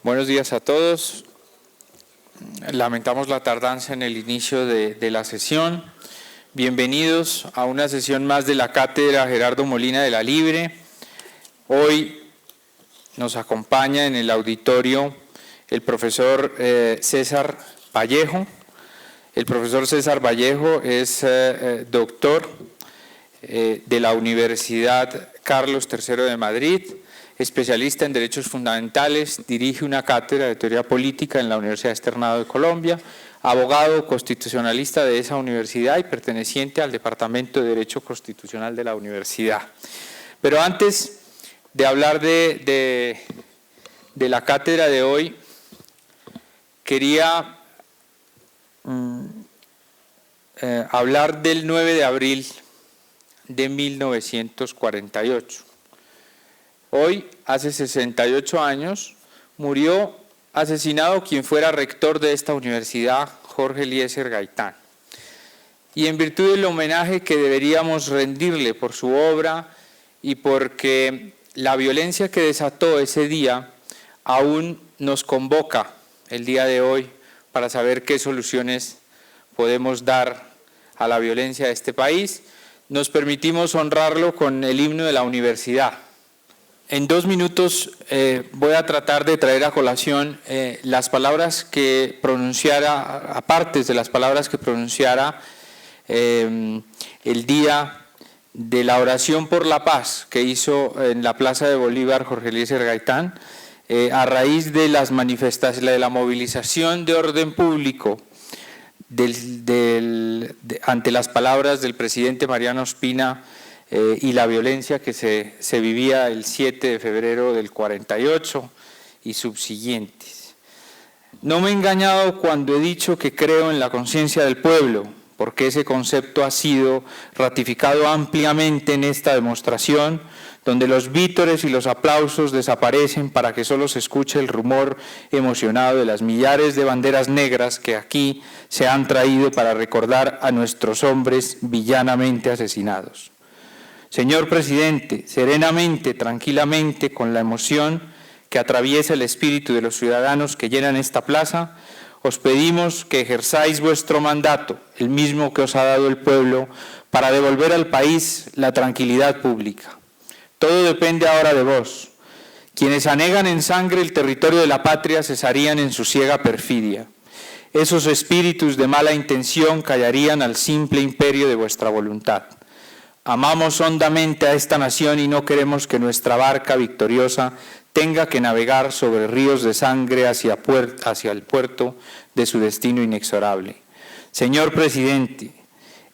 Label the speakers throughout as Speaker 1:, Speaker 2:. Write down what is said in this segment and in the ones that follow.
Speaker 1: Buenos días a todos. Lamentamos la tardanza en el inicio de la sesión. Bienvenidos a una sesión más de la Cátedra Gerardo Molina de la Libre. Hoy nos acompaña en el auditorio el profesor César Vallejo. El profesor César Vallejo es doctor de la Universidad Carlos III de Madrid, especialista en Derechos Fundamentales, dirige una cátedra de Teoría Política en la Universidad Externado de Colombia, abogado constitucionalista de esa universidad y perteneciente al Departamento de Derecho Constitucional de la universidad. Pero antes de hablar de la cátedra de hoy, quería hablar del 9 de abril de 1948. Hoy, hace 68 años, murió asesinado quien fuera rector de esta universidad, Jorge Eliezer Gaitán. Y en virtud del homenaje que deberíamos rendirle por su obra y porque la violencia que desató ese día aún nos convoca el día de hoy para saber qué soluciones podemos dar a la violencia de este país, nos permitimos honrarlo con el himno de la universidad. En 2 minutos voy a tratar de traer a colación las palabras que pronunciara, aparte de las palabras que pronunciara el día de la oración por la paz que hizo en la Plaza de Bolívar Jorge Eliezer Gaitán, a raíz de las manifestaciones, de la movilización de orden público ante las palabras del presidente Mariano Ospina y la violencia que se vivía el 7 de febrero del 48 y subsiguientes. No me he engañado cuando he dicho que creo en la conciencia del pueblo, porque ese concepto ha sido ratificado ampliamente en esta demostración, donde los vítores y los aplausos desaparecen para que solo se escuche el rumor emocionado de las millares de banderas negras que aquí se han traído para recordar a nuestros hombres villanamente asesinados. Señor Presidente, serenamente, tranquilamente, con la emoción que atraviesa el espíritu de los ciudadanos que llenan esta plaza, os pedimos que ejerzáis vuestro mandato, el mismo que os ha dado el pueblo, para devolver al país la tranquilidad pública. Todo depende ahora de vos. Quienes anegan en sangre el territorio de la patria cesarían en su ciega perfidia. Esos espíritus de mala intención callarían al simple imperio de vuestra voluntad. Amamos hondamente a esta nación y no queremos que nuestra barca victoriosa tenga que navegar sobre ríos de sangre hacia el puerto de su destino inexorable. Señor Presidente,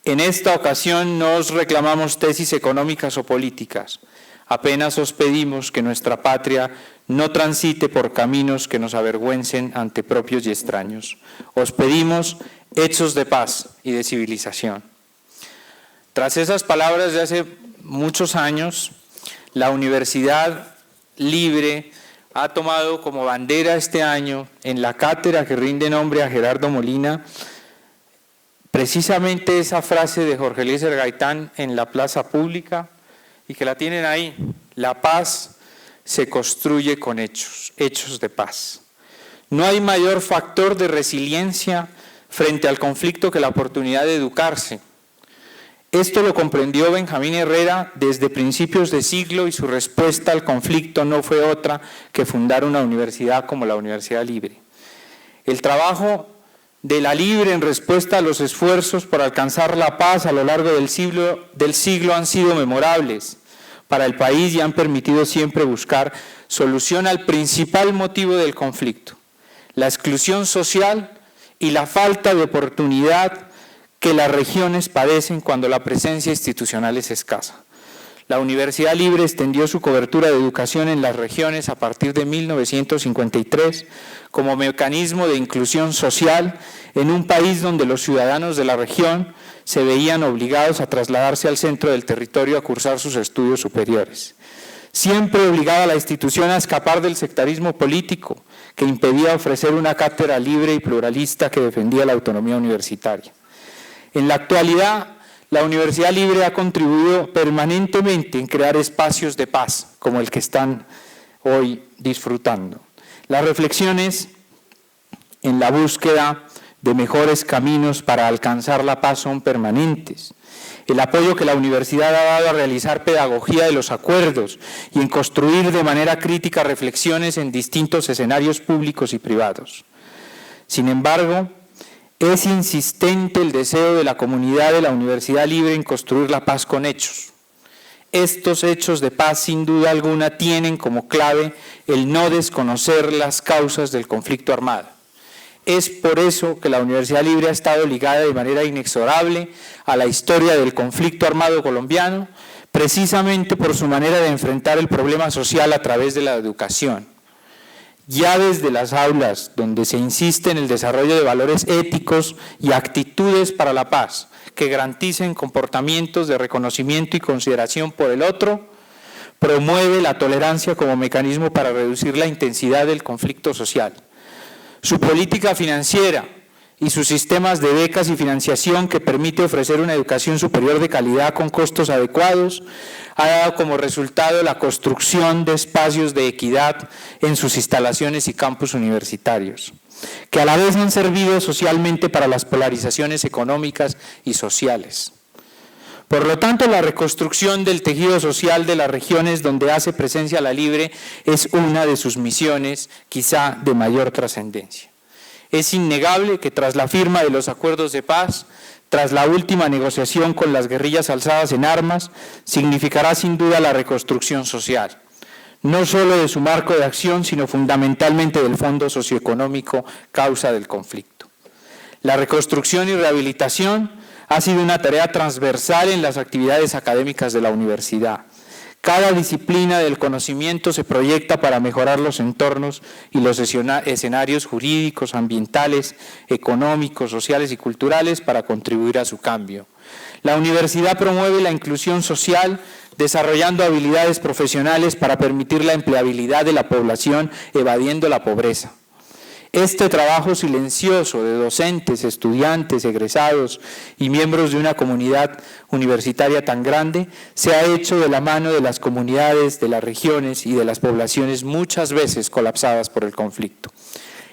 Speaker 1: en esta ocasión no os reclamamos tesis económicas o políticas, apenas os pedimos que nuestra patria no transite por caminos que nos avergüencen ante propios y extraños. Os pedimos hechos de paz y de civilización. Tras esas palabras de hace muchos años, la Universidad Libre ha tomado como bandera este año en la cátedra que rinde nombre a Gerardo Molina precisamente esa frase de Jorge Eliezer Gaitán en la plaza pública y que la tienen ahí: la paz se construye con hechos, hechos de paz. No hay mayor factor de resiliencia frente al conflicto que la oportunidad de educarse. Esto lo comprendió Benjamín Herrera desde principios de siglo y su respuesta al conflicto no fue otra que fundar una universidad como la Universidad Libre. El trabajo de la Libre en respuesta a los esfuerzos por alcanzar la paz a lo largo del siglo han sido memorables para el país y han permitido siempre buscar solución al principal motivo del conflicto, la exclusión social y la falta de oportunidad que las regiones padecen cuando la presencia institucional es escasa. La Universidad Libre extendió su cobertura de educación en las regiones a partir de 1953 como mecanismo de inclusión social en un país donde los ciudadanos de la región se veían obligados a trasladarse al centro del territorio a cursar sus estudios superiores. Siempre obligaba a la institución a escapar del sectarismo político que impedía ofrecer una cátedra libre y pluralista que defendía la autonomía universitaria. En la actualidad, la Universidad Libre ha contribuido permanentemente en crear espacios de paz, como el que están hoy disfrutando. Las reflexiones en la búsqueda de mejores caminos para alcanzar la paz son permanentes. El apoyo que la universidad ha dado a realizar pedagogía de los acuerdos y en construir de manera crítica reflexiones en distintos escenarios públicos y privados. Sin embargo, es insistente el deseo de la comunidad de la Universidad Libre en construir la paz con hechos. Estos hechos de paz, sin duda alguna, tienen como clave el no desconocer las causas del conflicto armado. Es por eso que la Universidad Libre ha estado ligada de manera inexorable a la historia del conflicto armado colombiano, precisamente por su manera de enfrentar el problema social a través de la educación. Ya desde las aulas, donde se insiste en el desarrollo de valores éticos y actitudes para la paz, que garanticen comportamientos de reconocimiento y consideración por el otro, promueve la tolerancia como mecanismo para reducir la intensidad del conflicto social. Su política financiera y sus sistemas de becas y financiación que permite ofrecer una educación superior de calidad con costos adecuados, ha dado como resultado la construcción de espacios de equidad en sus instalaciones y campus universitarios, que a la vez han servido socialmente para las polarizaciones económicas y sociales. Por lo tanto, la reconstrucción del tejido social de las regiones donde hace presencia la Libre es una de sus misiones, quizá de mayor trascendencia. Es innegable que tras la firma de los acuerdos de paz, tras la última negociación con las guerrillas alzadas en armas, significará sin duda la reconstrucción social, no solo de su marco de acción, sino fundamentalmente del fondo socioeconómico causa del conflicto. La reconstrucción y rehabilitación ha sido una tarea transversal en las actividades académicas de la universidad. Cada disciplina del conocimiento se proyecta para mejorar los entornos y los escenarios jurídicos, ambientales, económicos, sociales y culturales para contribuir a su cambio. La universidad promueve la inclusión social, desarrollando habilidades profesionales para permitir la empleabilidad de la población, evadiendo la pobreza. Este trabajo silencioso de docentes, estudiantes, egresados y miembros de una comunidad universitaria tan grande se ha hecho de la mano de las comunidades, de las regiones y de las poblaciones muchas veces colapsadas por el conflicto.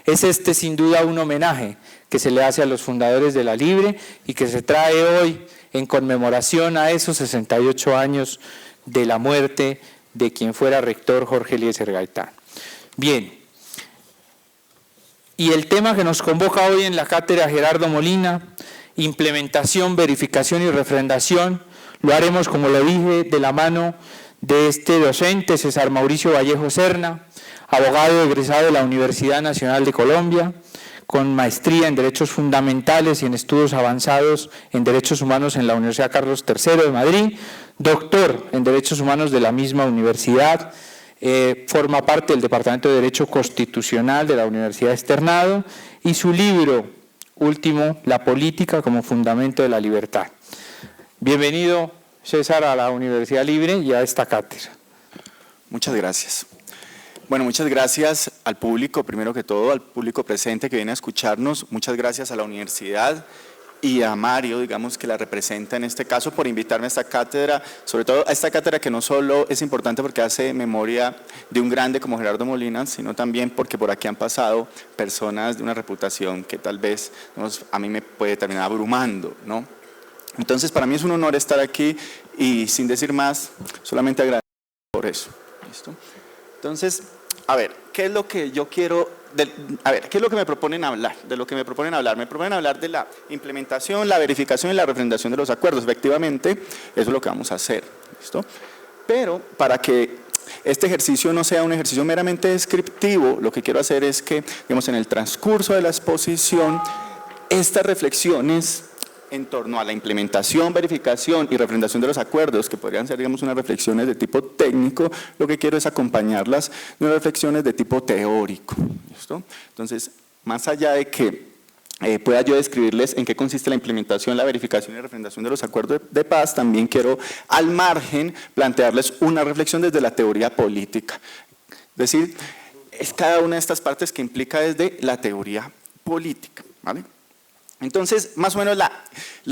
Speaker 1: Es este sin duda un homenaje que se le hace a los fundadores de la Libre y que se trae hoy en conmemoración a esos 68 años de la muerte de quien fuera rector Jorge Eliezer Gaitán. Bien. Y el tema que nos convoca hoy en la cátedra Gerardo Molina, implementación, verificación y refrendación, lo haremos, como lo dije, de la mano de este docente, César Mauricio Vallejo Serna, abogado egresado de la Universidad Nacional de Colombia, con maestría en Derechos Fundamentales y en Estudios Avanzados en Derechos Humanos en la Universidad Carlos III de Madrid, doctor en Derechos Humanos de la misma universidad. Forma parte del Departamento de Derecho Constitucional de la Universidad Externado y su libro último, La política como fundamento de la libertad. Bienvenido, César, a la Universidad Libre y a esta cátedra.
Speaker 2: Muchas gracias. Bueno, muchas gracias al público, primero que todo, al público presente que viene a escucharnos. Muchas gracias a la universidad y a Mario, digamos, que la representa en este caso, por invitarme a esta cátedra, sobre todo a esta cátedra que no solo es importante porque hace memoria de un grande como Gerardo Molina, sino también porque por aquí han pasado personas de una reputación que tal vez a mí me puede terminar abrumando, ¿no? Entonces, para mí es un honor estar aquí y sin decir más, solamente agradecer por eso. ¿Listo? Entonces, a ver, ¿qué es lo que yo quiero? ¿Qué es lo que me proponen hablar? De lo que me proponen hablar. Me proponen hablar de la implementación, la verificación y la refrendación de los acuerdos. Efectivamente, eso es lo que vamos a hacer. ¿Listo? Pero para que este ejercicio no sea un ejercicio meramente descriptivo, lo que quiero hacer es que, digamos, en el transcurso de la exposición, estas reflexiones en torno a la implementación, verificación y refrendación de los acuerdos, que podrían ser, digamos, unas reflexiones de tipo técnico, lo que quiero es acompañarlas de unas reflexiones de tipo teórico. ¿Listo? Entonces, más allá de que pueda yo describirles en qué consiste la implementación, la verificación y refrendación de los acuerdos de paz, también quiero, al margen, plantearles una reflexión desde la teoría política. Es decir, es cada una de estas partes que implica desde la teoría política, ¿vale? Entonces, más o menos la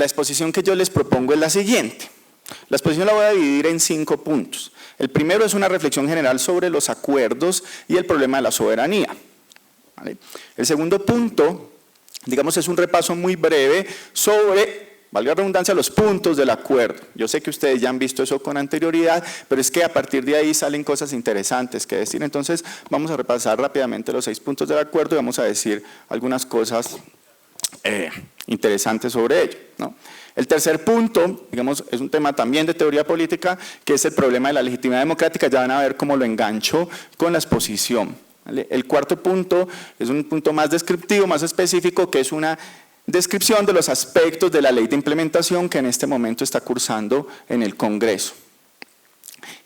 Speaker 2: exposición que yo les propongo es la siguiente. La exposición la voy a dividir en 5 puntos. El primero es una reflexión general sobre los acuerdos y el problema de la soberanía. ¿vale? El segundo punto, digamos, es un repaso muy breve sobre, valga la redundancia, los puntos del acuerdo. Yo sé que ustedes ya han visto eso con anterioridad, pero es que a partir de ahí salen cosas interesantes que decir. Entonces, vamos a repasar rápidamente los 6 puntos del acuerdo y vamos a decir algunas cosas interesantes sobre ello, ¿no? El tercer punto, digamos, es un tema también de teoría política, que es el problema de la legitimidad democrática. Ya van a ver cómo lo engancho con la exposición, ¿vale? El cuarto punto es un punto más descriptivo, más específico, que es una descripción de los aspectos de la ley de implementación que en este momento está cursando en el Congreso.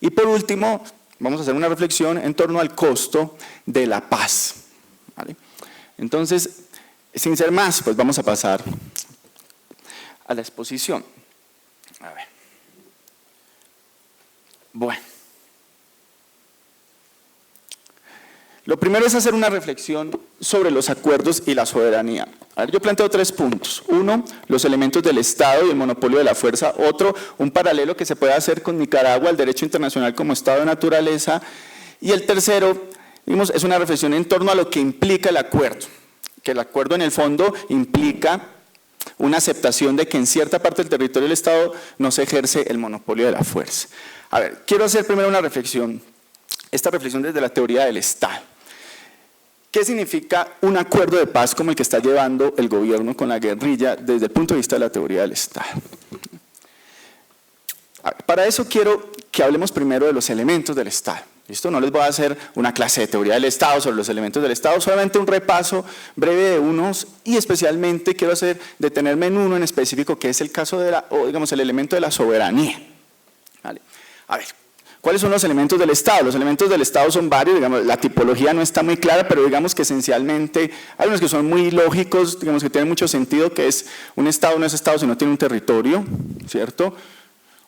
Speaker 2: Y por último, vamos a hacer una reflexión en torno al costo de la paz, ¿vale? Entonces, sin ser más, pues vamos a pasar a la exposición. A ver. Bueno. Lo primero es hacer una reflexión sobre los acuerdos y la soberanía. A ver, yo planteo 3 puntos. Uno, los elementos del Estado y el monopolio de la fuerza. Otro, un paralelo que se puede hacer con Nicaragua, el derecho internacional como Estado de naturaleza. Y el tercero, digamos, es una reflexión en torno a lo que implica el acuerdo. Que el acuerdo en el fondo implica una aceptación de que en cierta parte del territorio del Estado no se ejerce el monopolio de la fuerza. A ver, quiero hacer primero una reflexión, esta reflexión desde la teoría del Estado. ¿Qué significa un acuerdo de paz como el que está llevando el gobierno con la guerrilla desde el punto de vista de la teoría del Estado? A ver, para eso quiero que hablemos primero de los elementos del Estado. ¿Listo? No les voy a hacer una clase de teoría del Estado sobre los elementos del Estado, solamente un repaso breve de unos, y especialmente quiero detenerme en uno en específico, que es el caso de digamos, el elemento de la soberanía. ¿Vale? A ver, ¿cuáles son los elementos del Estado? Los elementos del Estado son varios, digamos, la tipología no está muy clara, pero digamos que esencialmente hay unos que son muy lógicos, digamos que tienen mucho sentido, que es un Estado no es Estado si no tiene un territorio, ¿cierto?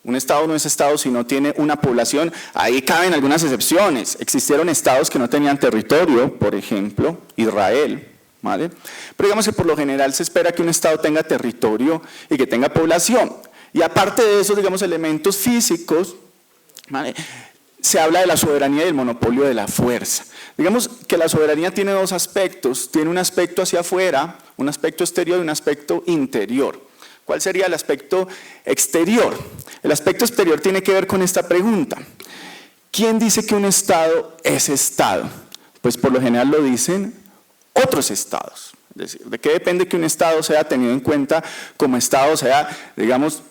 Speaker 2: Un Estado no es Estado si no tiene una población. Ahí caben algunas excepciones. Existieron estados que no tenían territorio, por ejemplo, Israel, ¿vale? Pero digamos que por lo general se espera que un Estado tenga territorio y que tenga población. Y aparte de esos, digamos, elementos físicos, ¿vale?, se habla de la soberanía y del monopolio de la fuerza. Digamos que la soberanía tiene 2 aspectos. Tiene un aspecto hacia afuera, un aspecto exterior y un aspecto interior. ¿Cuál sería el aspecto exterior? El aspecto exterior tiene que ver con esta pregunta. ¿Quién dice que un Estado es Estado? Pues por lo general lo dicen otros Estados. Es decir, ¿de qué depende que un Estado sea tenido en cuenta como Estado, sea, digamos,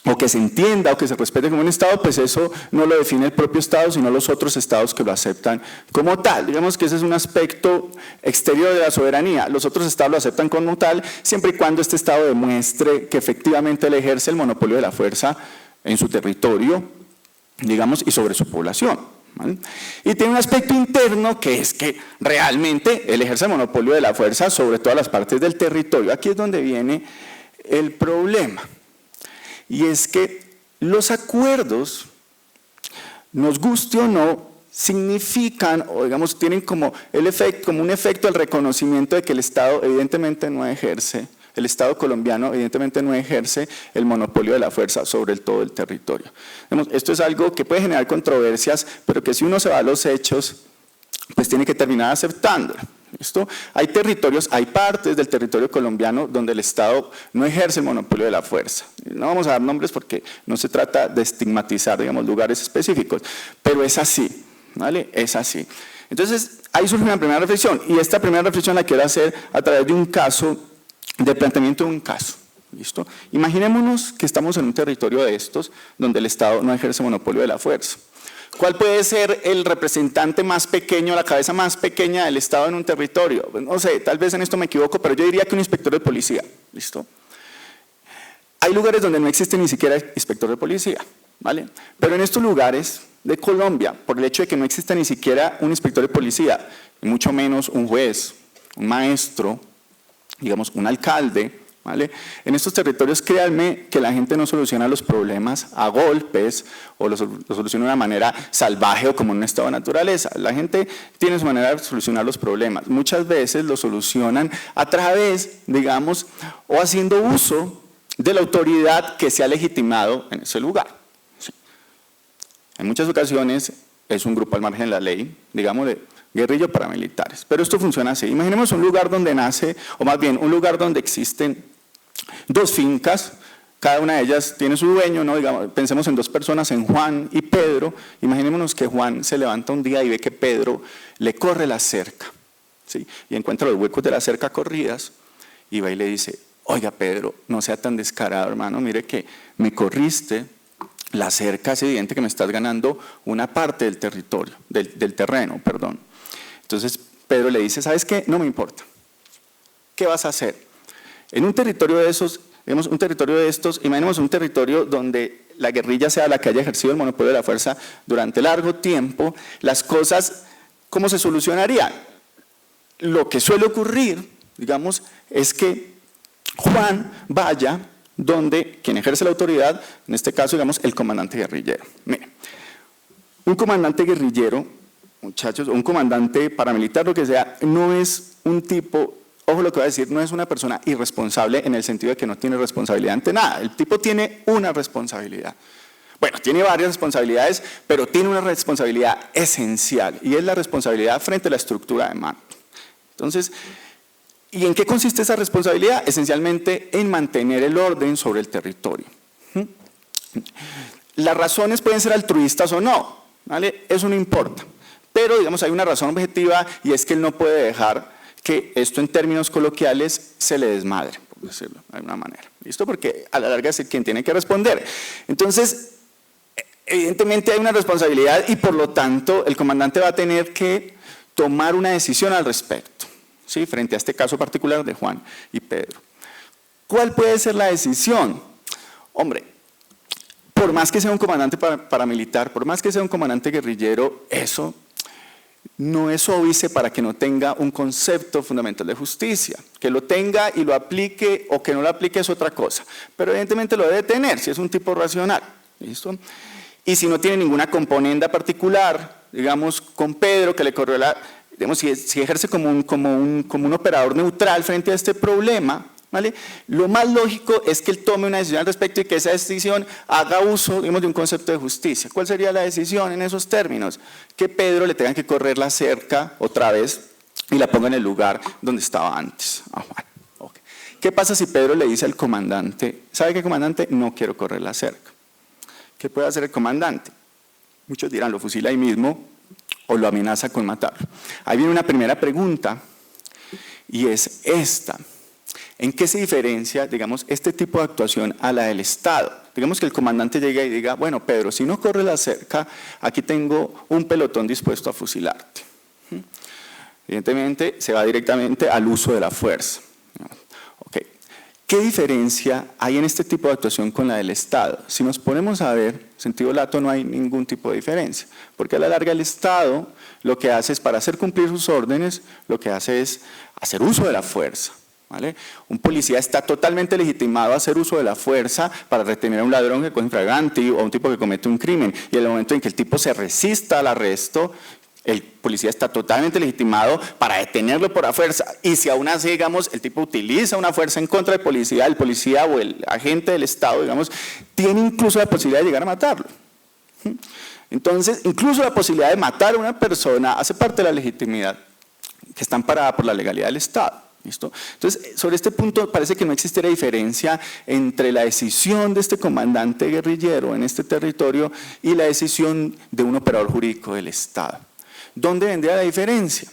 Speaker 2: o que se entienda o que se respete como un Estado? Pues eso no lo define el propio Estado, sino los otros Estados que lo aceptan como tal. Digamos que ese es un aspecto exterior de la soberanía. Los otros Estados lo aceptan como tal, siempre y cuando este Estado demuestre que efectivamente él ejerce el monopolio de la fuerza en su territorio, digamos, y sobre su población, ¿vale? Y tiene un aspecto interno, que es que realmente él ejerce el monopolio de la fuerza sobre todas las partes del territorio. Aquí es donde viene el problema. Y es que los acuerdos, nos guste o no, significan, o digamos, tienen como un efecto el reconocimiento de que el Estado evidentemente no ejerce, el Estado colombiano evidentemente no ejerce el monopolio de la fuerza sobre todo el territorio. Esto es algo que puede generar controversias, pero que si uno se va a los hechos, pues tiene que terminar aceptándolo. ¿Listo? Hay territorios, hay partes del territorio colombiano donde el Estado no ejerce el monopolio de la fuerza. No vamos a dar nombres porque no se trata de estigmatizar, digamos, lugares específicos, pero es así, ¿vale? Es así. Entonces, ahí surge una primera reflexión, y esta primera reflexión la quiero hacer a través de un caso, del planteamiento de un caso. ¿Listo? Imaginémonos que estamos en un territorio de estos donde el Estado no ejerce monopolio de la fuerza. ¿Cuál puede ser el representante más pequeño, la cabeza más pequeña del Estado en un territorio? No sé, tal vez en esto me equivoco, pero yo diría que un inspector de policía. ¿Listo? Hay lugares donde no existe ni siquiera inspector de policía, ¿vale? Pero en estos lugares de Colombia, por el hecho de que no exista ni siquiera un inspector de policía, y mucho menos un juez, un maestro, digamos, un alcalde, ¿vale? En estos territorios, créanme que la gente no soluciona los problemas a golpes o lo soluciona de una manera salvaje o como en un estado de naturaleza. La gente tiene su manera de solucionar los problemas. Muchas veces lo solucionan a través, digamos, o haciendo uso de la autoridad que se ha legitimado en ese lugar. Sí. En muchas ocasiones es un grupo al margen de la ley, digamos, de guerrillas paramilitares. Pero esto funciona así. Imaginemos un lugar donde nace, o más bien, un lugar donde existen dos fincas, cada una de ellas tiene su dueño, ¿no? Digamos, pensemos en dos personas, en Juan y Pedro. Imaginémonos que Juan se levanta un día y ve que Pedro le corre la cerca, ¿sí? Y encuentra los huecos de la cerca corridas y va y le dice: oiga, Pedro, no sea tan descarado, hermano, mire que me corriste la cerca, es evidente que me estás ganando una parte del territorio, del terreno, perdón. Entonces Pedro le dice: ¿sabes qué? No me importa. ¿Qué vas a hacer? En un territorio de esos, digamos, un territorio de estos, imaginemos un territorio donde la guerrilla sea la que haya ejercido el monopolio de la fuerza durante largo tiempo, las cosas, ¿cómo se solucionarían? Lo que suele ocurrir, digamos, es que Juan vaya donde quien ejerce la autoridad, en este caso, digamos, el comandante guerrillero. Mire, un comandante guerrillero, muchachos, o un comandante paramilitar, lo que sea, no es un tipo, ojo lo que voy a decir, no es una persona irresponsable en el sentido de que no tiene responsabilidad ante nada. El tipo tiene una responsabilidad. Bueno, tiene varias responsabilidades, pero tiene una responsabilidad esencial, y es la responsabilidad frente a la estructura de mando. Entonces, ¿y en qué consiste esa responsabilidad? Esencialmente en mantener el orden sobre el territorio. Las razones pueden ser altruistas o no, ¿vale? Eso no importa. Pero, digamos, hay una razón objetiva, y es que él no puede dejar que esto en términos coloquiales se le desmadre, por decirlo de alguna manera. ¿Listo? Porque a la larga es quien tiene que responder. Entonces, evidentemente hay una responsabilidad y por lo tanto el comandante va a tener que tomar una decisión al respecto, ¿sí? Frente a este caso particular de Juan y Pedro. ¿Cuál puede ser la decisión? Hombre, por más que sea un comandante paramilitar, por más que sea un comandante guerrillero, eso no es óbice para que no tenga un concepto fundamental de justicia. Que lo tenga y lo aplique, o que no lo aplique, es otra cosa. Pero evidentemente lo debe tener, si es un tipo racional. ¿Listo? Y si no tiene ninguna componenda particular, digamos, con Pedro, que le corrió la... Digamos, si ejerce como un operador neutral frente a este problema, ¿vale? Lo más lógico es que él tome una decisión al respecto y que esa decisión haga uso, digamos, de un concepto de justicia. ¿Cuál sería la decisión en esos términos? Que Pedro le tenga que correr la cerca otra vez y la ponga en el lugar donde estaba antes. Ah, bueno, okay. ¿Qué pasa si Pedro le dice al comandante: ¿sabe qué, comandante? No quiero correr la cerca. ¿Qué puede hacer el comandante? Muchos dirán, lo fusila ahí mismo o lo amenaza con matarlo. Ahí viene una primera pregunta, y es esta: ¿en qué se diferencia, digamos, este tipo de actuación a la del Estado? Digamos que el comandante llegue y diga: bueno, Pedro, si no corre la cerca, aquí tengo un pelotón dispuesto a fusilarte. Evidentemente se va directamente al uso de la fuerza. Okay. ¿Qué diferencia hay en este tipo de actuación con la del Estado? Si nos ponemos a ver, en sentido lato, no hay ningún tipo de diferencia, porque a la larga el Estado lo que hace es, para hacer cumplir sus órdenes, lo que hace es hacer uso de la fuerza. ¿Vale? Un policía está totalmente legitimado a hacer uso de la fuerza para retener a un ladrón que coge infraganti o a un tipo que comete un crimen, y en el momento en que el tipo se resista al arresto, el policía está totalmente legitimado para detenerlo por la fuerza. Y si aún así, digamos, el tipo utiliza una fuerza en contra del policía, el policía o el agente del Estado, digamos, tiene incluso la posibilidad de llegar a matarlo. Entonces, incluso la posibilidad de matar a una persona hace parte de la legitimidad que está amparada por la legalidad del Estado. ¿Listo? Entonces, sobre este punto parece que no existe la diferencia entre la decisión de este comandante guerrillero en este territorio y la decisión de un operador jurídico del Estado. ¿Dónde vendría la diferencia?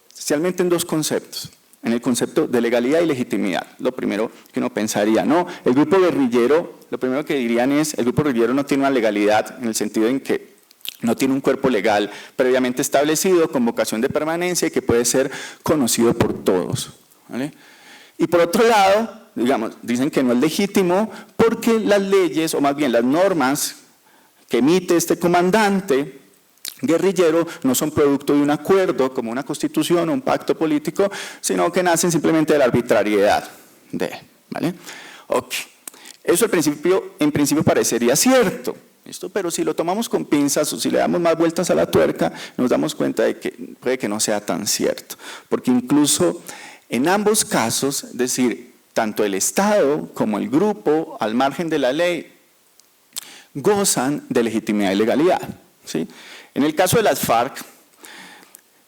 Speaker 2: Especialmente en dos conceptos. En el concepto de legalidad y legitimidad. Lo primero que uno pensaría, ¿no? El grupo guerrillero, lo primero que dirían es: el grupo guerrillero no tiene una legalidad, en el sentido en que no tiene un cuerpo legal previamente establecido con vocación de permanencia y que puede ser conocido por todos, ¿vale? Y por otro lado, digamos, dicen que no es legítimo porque las leyes, o más bien las normas que emite este comandante guerrillero, no son producto de un acuerdo como una constitución o un pacto político, sino que nacen simplemente de la arbitrariedad de él, ¿vale? Okay. Eso en principio parecería cierto. ¿Listo? Pero si lo tomamos con pinzas o si le damos más vueltas a la tuerca, nos damos cuenta de que puede que no sea tan cierto. Porque incluso en ambos casos, es decir, tanto el Estado como el grupo, al margen de la ley, gozan de legitimidad y legalidad. ¿sí? En el caso de las FARC,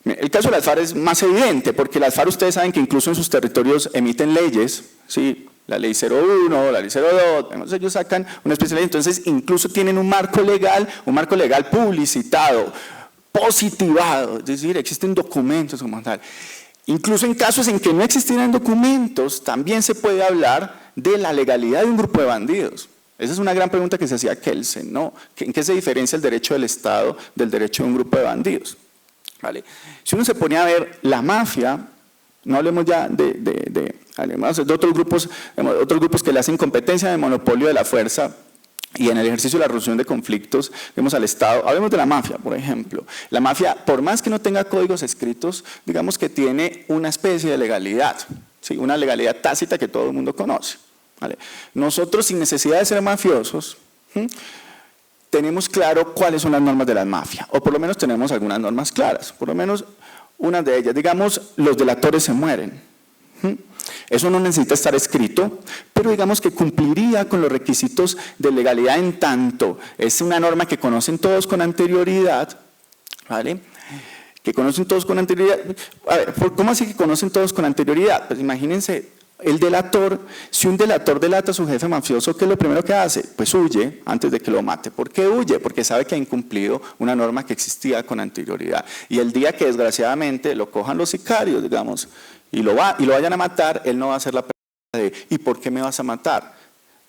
Speaker 2: el caso de las FARC es más evidente, porque las FARC ustedes saben que incluso en sus territorios emiten leyes, ¿sí? La ley 01, la ley 02, ellos sacan una especie de ley, entonces incluso tienen un marco legal publicitado, positivado, es decir, existen documentos como tal. Incluso en casos en que no existieran documentos, también se puede hablar de la legalidad de un grupo de bandidos. Esa es una gran pregunta que se hacía Kelsen, ¿no? ¿En qué se diferencia el derecho del Estado del derecho de un grupo de bandidos? ¿Vale? Si uno se pone a ver la mafia, no hablemos ya además de otros grupos que le hacen competencia de monopolio de la fuerza y en el ejercicio de la resolución de conflictos, vemos al Estado, hablemos de la mafia, por ejemplo. La mafia, por más que no tenga códigos escritos, digamos que tiene una especie de legalidad, ¿sí? Una legalidad tácita que todo el mundo conoce, ¿vale? Nosotros, sin necesidad de ser mafiosos, tenemos claro cuáles son las normas de la mafia, o por lo menos tenemos algunas normas claras, por lo menos una de ellas, digamos, los delatores se mueren. Eso no necesita estar escrito, pero digamos que cumpliría con los requisitos de legalidad en tanto es una norma que conocen todos con anterioridad, ¿vale? Que conocen todos con anterioridad. A ver, ¿cómo así que conocen todos con anterioridad? Pues imagínense, el delator, si un delator delata a su jefe mafioso, ¿qué es lo primero que hace? Pues huye antes de que lo mate. ¿Por qué huye? Porque sabe que ha incumplido una norma que existía con anterioridad. Y el día que desgraciadamente lo cojan los sicarios, digamos, y lo vayan a matar, él no va a hacer la pregunta de ¿y por qué me vas a matar?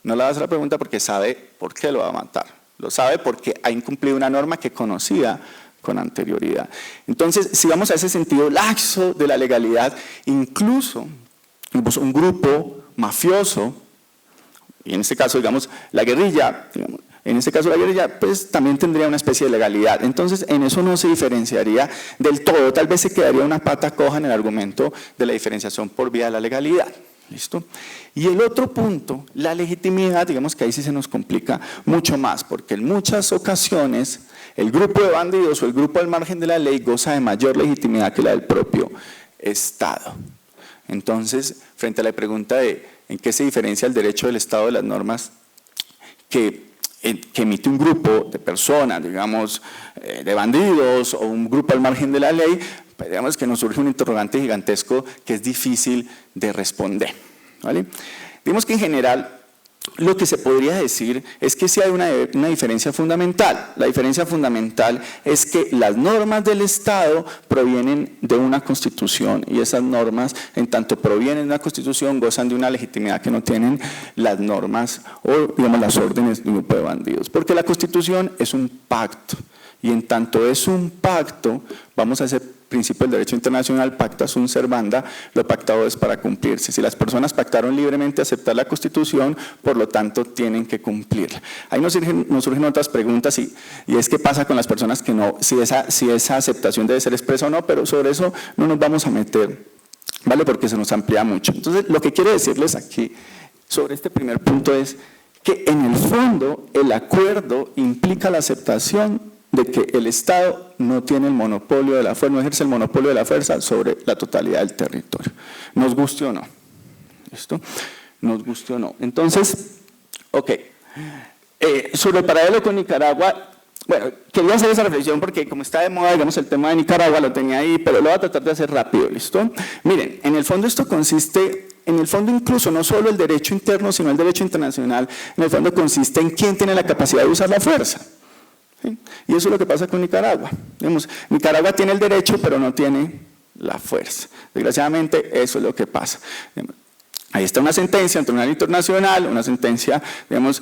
Speaker 2: No le va a hacer la pregunta porque sabe por qué lo va a matar. Lo sabe porque ha incumplido una norma que conocía con anterioridad. Entonces, si vamos a ese sentido laxo de la legalidad, incluso un grupo mafioso, y en este caso, digamos, la guerrilla, digamos, en este caso la guerrilla, pues también tendría una especie de legalidad. Entonces, en eso no se diferenciaría del todo, tal vez se quedaría una pata coja en el argumento de la diferenciación por vía de la legalidad. ¿Listo? Y el otro punto, la legitimidad, digamos que ahí sí se nos complica mucho más, porque en muchas ocasiones el grupo de bandidos o el grupo al margen de la ley goza de mayor legitimidad que la del propio Estado. Entonces, frente a la pregunta de en qué se diferencia el derecho del Estado de las normas que emite un grupo de personas, digamos, de bandidos o un grupo al margen de la ley, pues digamos que nos surge un interrogante gigantesco que es difícil de responder, ¿vale? Digamos que en general lo que se podría decir es que sí hay una diferencia fundamental. La diferencia fundamental es que las normas del Estado provienen de una Constitución y esas normas, en tanto provienen de una Constitución, gozan de una legitimidad que no tienen las normas o, digamos, las órdenes de un grupo de bandidos. Porque la Constitución es un pacto y en tanto es un pacto, vamos a hacer principio del derecho internacional, pacta sunt servanda, lo pactado es para cumplirse. Si las personas pactaron libremente aceptar la Constitución, por lo tanto tienen que cumplirla. Ahí nos surgen otras preguntas y es qué pasa con las personas que no, si esa aceptación debe ser expresa o no, pero sobre eso no nos vamos a meter, ¿vale? Porque se nos amplía mucho. Entonces, lo que quiero decirles aquí sobre este primer punto es que en el fondo el acuerdo implica la aceptación de que el Estado no tiene el monopolio de la fuerza, no ejerce el monopolio de la fuerza sobre la totalidad del territorio, nos guste o no. ¿Listo? Nos guste o no. Entonces, ok, sobre el paralelo con Nicaragua, bueno, quería hacer esa reflexión porque como está de moda, digamos, el tema de Nicaragua lo tenía ahí, pero lo voy a tratar de hacer rápido, ¿listo? Miren, en el fondo esto consiste, en el fondo incluso no solo el derecho interno, sino el derecho internacional, en el fondo consiste en quién tiene la capacidad de usar la fuerza. ¿Sí? Y eso es lo que pasa con Nicaragua. Digamos, Nicaragua tiene el derecho, pero no tiene la fuerza. Desgraciadamente, eso es lo que pasa. Ahí está una sentencia en tribunal internacional, una sentencia, digamos,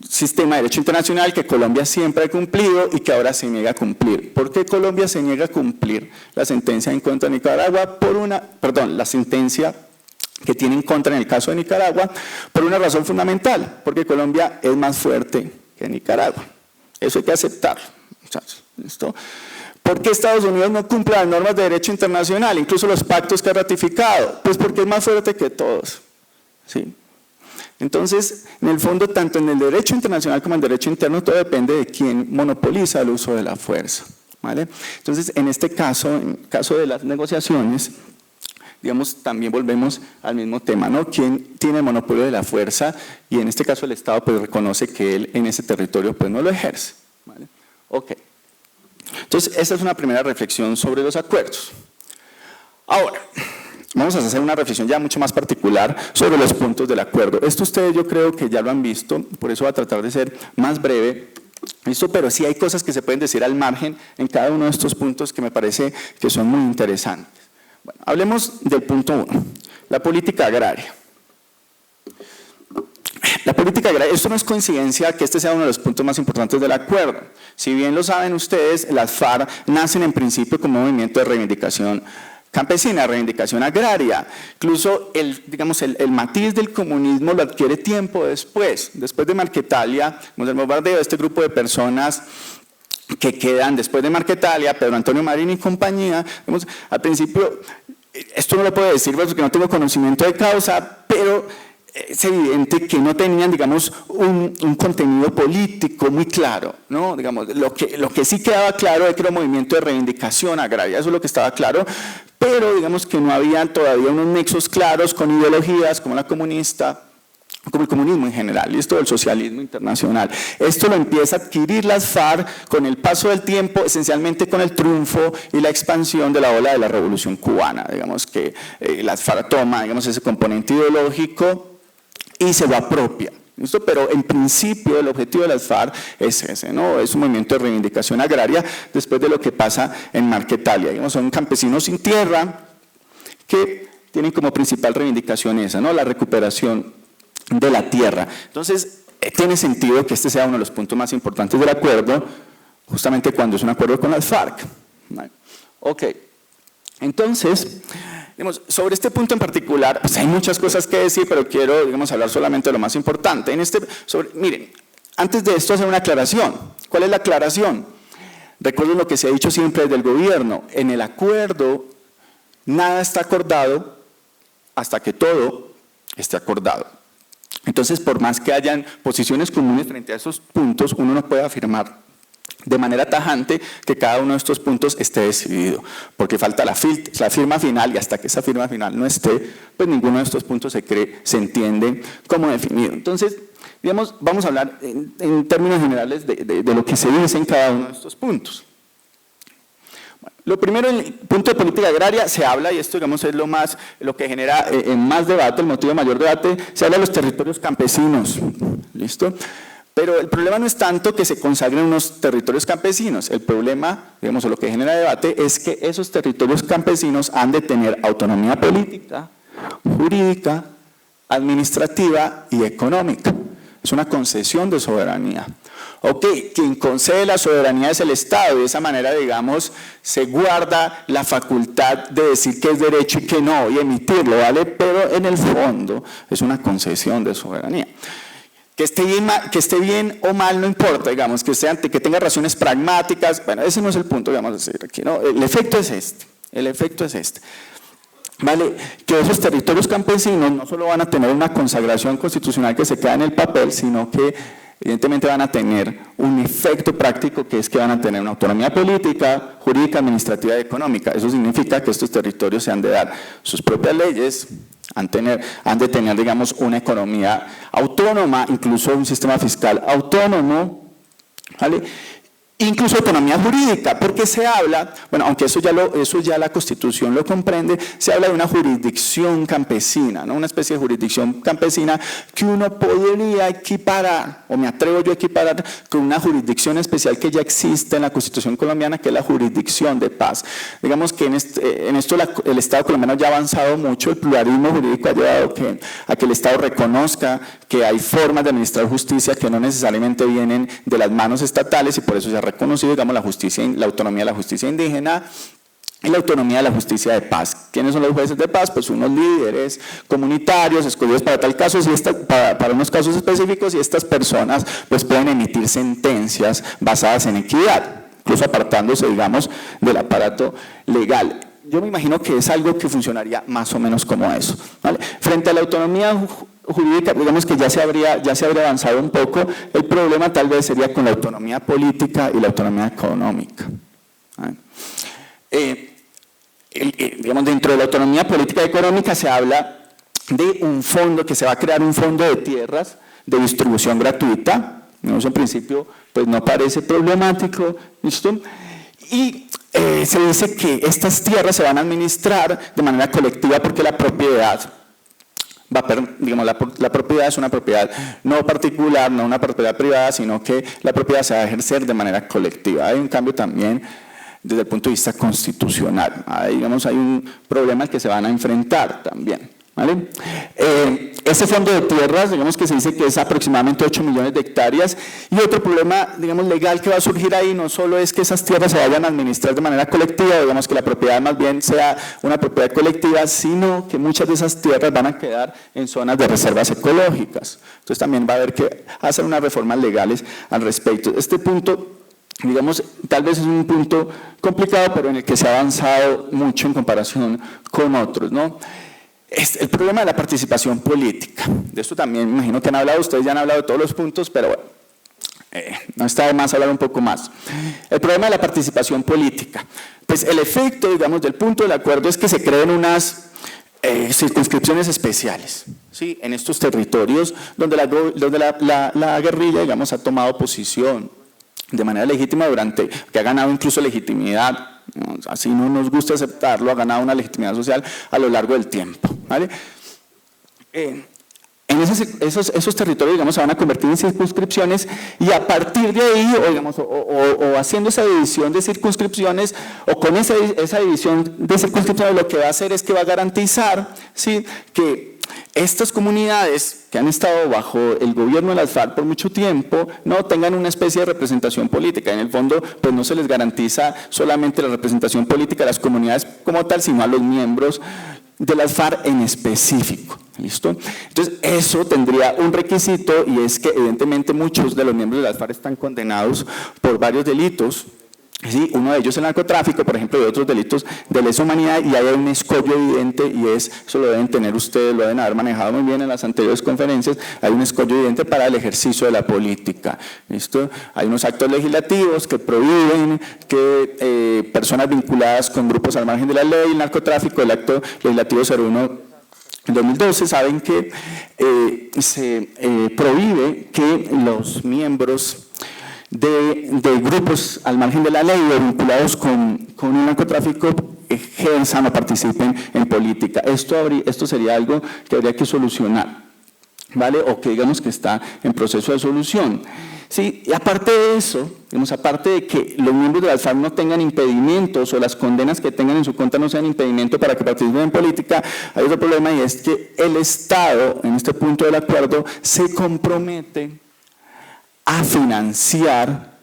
Speaker 2: sistema de derecho internacional que Colombia siempre ha cumplido y que ahora se niega a cumplir. ¿Por qué Colombia se niega a cumplir la sentencia en contra de Nicaragua? La sentencia que tiene en contra en el caso de Nicaragua, por una razón fundamental, porque Colombia es más fuerte que Nicaragua. Eso hay que aceptarlo, muchachos. ¿Listo? ¿Por qué Estados Unidos no cumple las normas de derecho internacional, incluso los pactos que ha ratificado? Pues porque es más fuerte que todos. ¿Sí? Entonces, en el fondo, tanto en el derecho internacional como en el derecho interno, todo depende de quién monopoliza el uso de la fuerza. ¿Vale? Entonces, en este caso, en el caso de las negociaciones, digamos, también volvemos al mismo tema, ¿no? ¿Quién tiene el monopolio de la fuerza? Y en este caso el Estado pues reconoce que él en ese territorio pues no lo ejerce, ¿vale? Ok. Entonces, esa es una primera reflexión sobre los acuerdos. Ahora, vamos a hacer una reflexión ya mucho más particular sobre los puntos del acuerdo. Esto ustedes yo creo que ya lo han visto, por eso voy a tratar de ser más breve. ¿Listo? Pero sí hay cosas que se pueden decir al margen en cada uno de estos puntos que me parece que son muy interesantes. Bueno, hablemos del punto 1, la política agraria. La política agraria, esto no es coincidencia que este sea uno de los puntos más importantes del acuerdo. Si bien lo saben ustedes, las FARC nacen en principio como un movimiento de reivindicación campesina, reivindicación agraria. Incluso el matiz del comunismo lo adquiere tiempo después de Marquetalia, el bombardeo de este grupo de personas que quedan después de Marquetalia, Pedro Antonio Marín y compañía. Al principio, esto no lo puedo decir porque no tengo conocimiento de causa, pero es evidente que no tenían, digamos, un contenido político muy claro, ¿no? Digamos, lo que sí quedaba claro es que era un movimiento de reivindicación agraria, eso es lo que estaba claro, pero digamos que no había todavía unos nexos claros con ideologías como la comunista, como el comunismo en general, y esto del socialismo internacional. Esto lo empieza a adquirir las FARC con el paso del tiempo, esencialmente con el triunfo y la expansión de la ola de la Revolución Cubana. Digamos que las FARC toma, digamos, ese componente ideológico y se lo apropia. ¿Listo? Pero en principio el objetivo de las FARC es ese, ¿no? Es un movimiento de reivindicación agraria después de lo que pasa en Marquetalia. Digamos, son campesinos sin tierra que tienen como principal reivindicación esa, ¿no? La recuperación de la tierra. Entonces, tiene sentido que este sea uno de los puntos más importantes del acuerdo, justamente cuando es un acuerdo con las FARC. Ok, entonces, digamos, sobre este punto en particular, pues hay muchas cosas que decir, pero quiero, digamos, hablar solamente de lo más importante. Miren, antes de esto hacer una aclaración. ¿Cuál es la aclaración? Recuerden lo que se ha dicho siempre desde el gobierno. En el acuerdo, nada está acordado hasta que todo esté acordado. Entonces, por más que hayan posiciones comunes frente a esos puntos, uno no puede afirmar de manera tajante que cada uno de estos puntos esté decidido, porque falta la firma final, y hasta que esa firma final no esté, pues ninguno de estos puntos se entiende como definido. Entonces, digamos, vamos a hablar en términos generales de lo que se dice en cada uno de estos puntos. Lo primero, en el punto de política agraria, se habla, y esto digamos es lo que genera más debate, el motivo de mayor debate, se habla de los territorios campesinos, ¿listo? Pero el problema no es tanto que se consagren unos territorios campesinos, el problema, digamos, o lo que genera debate es que esos territorios campesinos han de tener autonomía política, jurídica, administrativa y económica. Es una concesión de soberanía. Ok, quien concede la soberanía es el Estado y de esa manera, digamos, se guarda la facultad de decir qué es derecho y qué no y emitirlo, ¿vale? Pero en el fondo es una concesión de soberanía. Que esté bien o mal no importa, digamos, que tenga razones pragmáticas, bueno, ese no es el punto, digamos, decir aquí, ¿no? El efecto es este. Vale, que esos territorios campesinos no solo van a tener una consagración constitucional que se queda en el papel, sino que evidentemente van a tener un efecto práctico, que es que van a tener una autonomía política, jurídica, administrativa y económica. Eso significa que estos territorios se han de dar sus propias leyes, han de tener, digamos, una economía autónoma, incluso un sistema fiscal autónomo, ¿vale? Incluso economía jurídica, porque se habla, bueno, aunque eso ya la Constitución lo comprende, se habla de una jurisdicción campesina, ¿no? Una especie de jurisdicción campesina que uno podría equiparar, o me atrevo yo a equiparar, con una jurisdicción especial que ya existe en la Constitución colombiana, que es la jurisdicción de paz. Digamos que en esto el Estado colombiano ya ha avanzado mucho, el pluralismo jurídico ha llevado a que el Estado reconozca que hay formas de administrar justicia que no necesariamente vienen de las manos estatales, y por eso se ha reconocido, digamos, la autonomía de la justicia indígena y la autonomía de la justicia de paz. ¿Quiénes son los jueces de paz? Pues unos líderes comunitarios escogidos para tal caso, para unos casos específicos, y estas personas pues pueden emitir sentencias basadas en equidad, incluso apartándose, digamos, del aparato legal. Yo me imagino que es algo que funcionaría más o menos como eso, ¿vale? Frente a la autonomía jurídica, digamos que ya se habría avanzado un poco. El problema tal vez sería con la autonomía política y la autonomía económica. Digamos, dentro de la autonomía política y económica se habla de un fondo, que se va a crear un fondo de tierras de distribución gratuita. En principio pues no parece problemático, ¿listo? Y se dice que estas tierras se van a administrar de manera colectiva porque la propiedad digamos, la propiedad es una propiedad no particular, no una propiedad privada, sino que la propiedad se va a ejercer de manera colectiva. Hay un cambio también desde el punto de vista constitucional. Digamos, hay un problema al que se van a enfrentar también, ¿vale? Este fondo de tierras, digamos que se dice que es aproximadamente 8 millones de hectáreas, y otro problema, digamos, legal que va a surgir ahí no solo es que esas tierras se vayan a administrar de manera colectiva, digamos que la propiedad más bien sea una propiedad colectiva, sino que muchas de esas tierras van a quedar en zonas de reservas ecológicas. Entonces también va a haber que hacer unas reformas legales al respecto. Este punto, digamos, tal vez es un punto complicado, pero en el que se ha avanzado mucho en comparación con otros, ¿no? Es el problema de la participación política. De esto también me imagino que han hablado, ustedes ya han hablado de todos los puntos, pero bueno, no está de más hablar un poco más. El problema de la participación política. Pues el efecto, digamos, del punto del acuerdo es que se creen unas circunscripciones especiales, ¿sí? En estos territorios donde la guerrilla, digamos, ha tomado posición de manera legítima que ha ganado incluso legitimidad, así no nos gusta aceptarlo, ha ganado una legitimidad social a lo largo del tiempo, ¿vale? En esos territorios, digamos, se van a convertir en circunscripciones, y a partir de ahí, o haciendo esa división de circunscripciones, o con esa división de circunscripciones, lo que va a hacer es que va a garantizar, ¿sí?, que estas comunidades que han estado bajo el gobierno de las FARC por mucho tiempo no tengan una especie de representación política. En el fondo, pues no se les garantiza solamente la representación política de las comunidades como tal, sino a los miembros de las FARC en específico. ¿Listo? Entonces, eso tendría un requisito, y es que evidentemente muchos de los miembros de las FARC están condenados por varios delitos. Sí, uno de ellos es el narcotráfico, por ejemplo, y otros delitos de lesa humanidad, y hay un escollo evidente, y eso lo deben tener ustedes, lo deben haber manejado muy bien en las anteriores conferencias. Hay un escollo evidente para el ejercicio de la política. ¿Listo? Hay unos actos legislativos que prohíben que personas vinculadas con grupos al margen de la ley, el narcotráfico, el acto legislativo 01 en 2012, saben que se prohíbe que los miembros de grupos al margen de la ley o vinculados con el narcotráfico ejerzan o participen en política. Esto sería algo que habría que solucionar, ¿vale? O que digamos que está en proceso de solución. Sí, y aparte de eso, digamos, aparte de que los miembros de las FARC no tengan impedimentos, o las condenas que tengan en su contra no sean impedimento para que participen en política, hay otro problema, y es que el Estado, en este punto del acuerdo, se compromete a financiar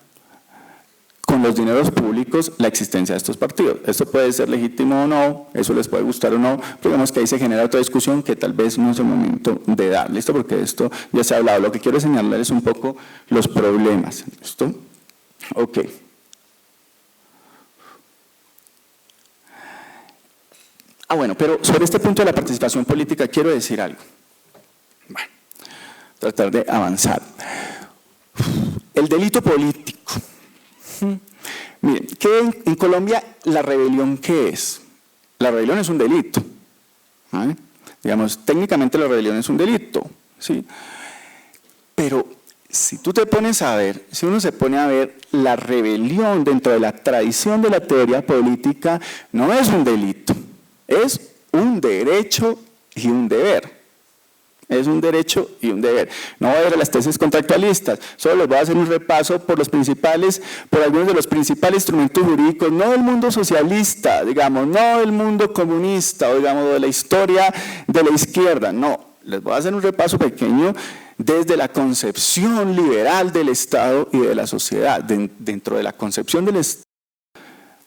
Speaker 2: con los dineros públicos la existencia de estos partidos. Esto puede ser legítimo o no, eso les puede gustar o no, pero digamos que ahí se genera otra discusión que tal vez no es el momento de dar, ¿listo? Porque de esto ya se ha hablado. Lo que quiero señalarles es un poco los problemas, ¿listo? Ok. Bueno, pero sobre este punto de la participación política quiero decir algo. Bueno, tratar de avanzar. El delito político. Miren, en Colombia la rebelión, ¿qué es? La rebelión es un delito. ¿Vale? Digamos, técnicamente la rebelión es un delito, ¿sí? Pero si tú te pones a ver, si uno se pone a ver, la rebelión dentro de la tradición de la teoría política no es un delito, es un derecho y un deber. Es un derecho y un deber. No voy a ver a las tesis contractualistas, solo les voy a hacer un repaso por algunos de los principales instrumentos jurídicos, no del mundo socialista, digamos, no del mundo comunista, o digamos, de la historia de la izquierda, no. Les voy a hacer un repaso pequeño desde la concepción liberal del Estado y de la sociedad. Dentro de la concepción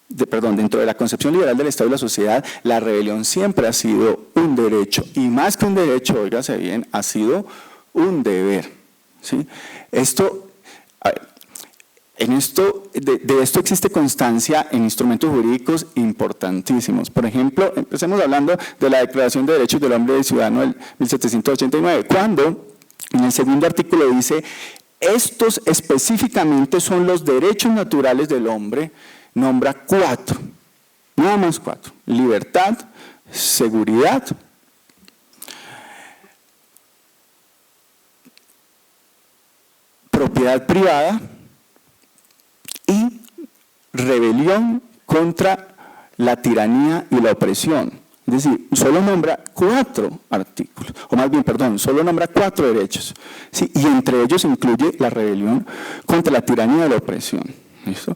Speaker 2: dentro de la concepción liberal del Estado y la sociedad, la rebelión siempre ha sido un derecho, y más que un derecho, óigase bien, ha sido un deber, ¿sí? De esto existe constancia en instrumentos jurídicos importantísimos. Por ejemplo, empecemos hablando de la Declaración de Derechos del Hombre y Ciudadano del 1789, cuando en el segundo artículo dice: estos específicamente son los derechos naturales del hombre. Nombra 4, nada más 4: libertad, seguridad, propiedad privada y
Speaker 3: rebelión contra la tiranía y la opresión. Es decir, solo nombra 4 artículos, o más bien, perdón, solo nombra 4 derechos, ¿sí? Y entre ellos incluye la rebelión contra la tiranía y la opresión. ¿Listo?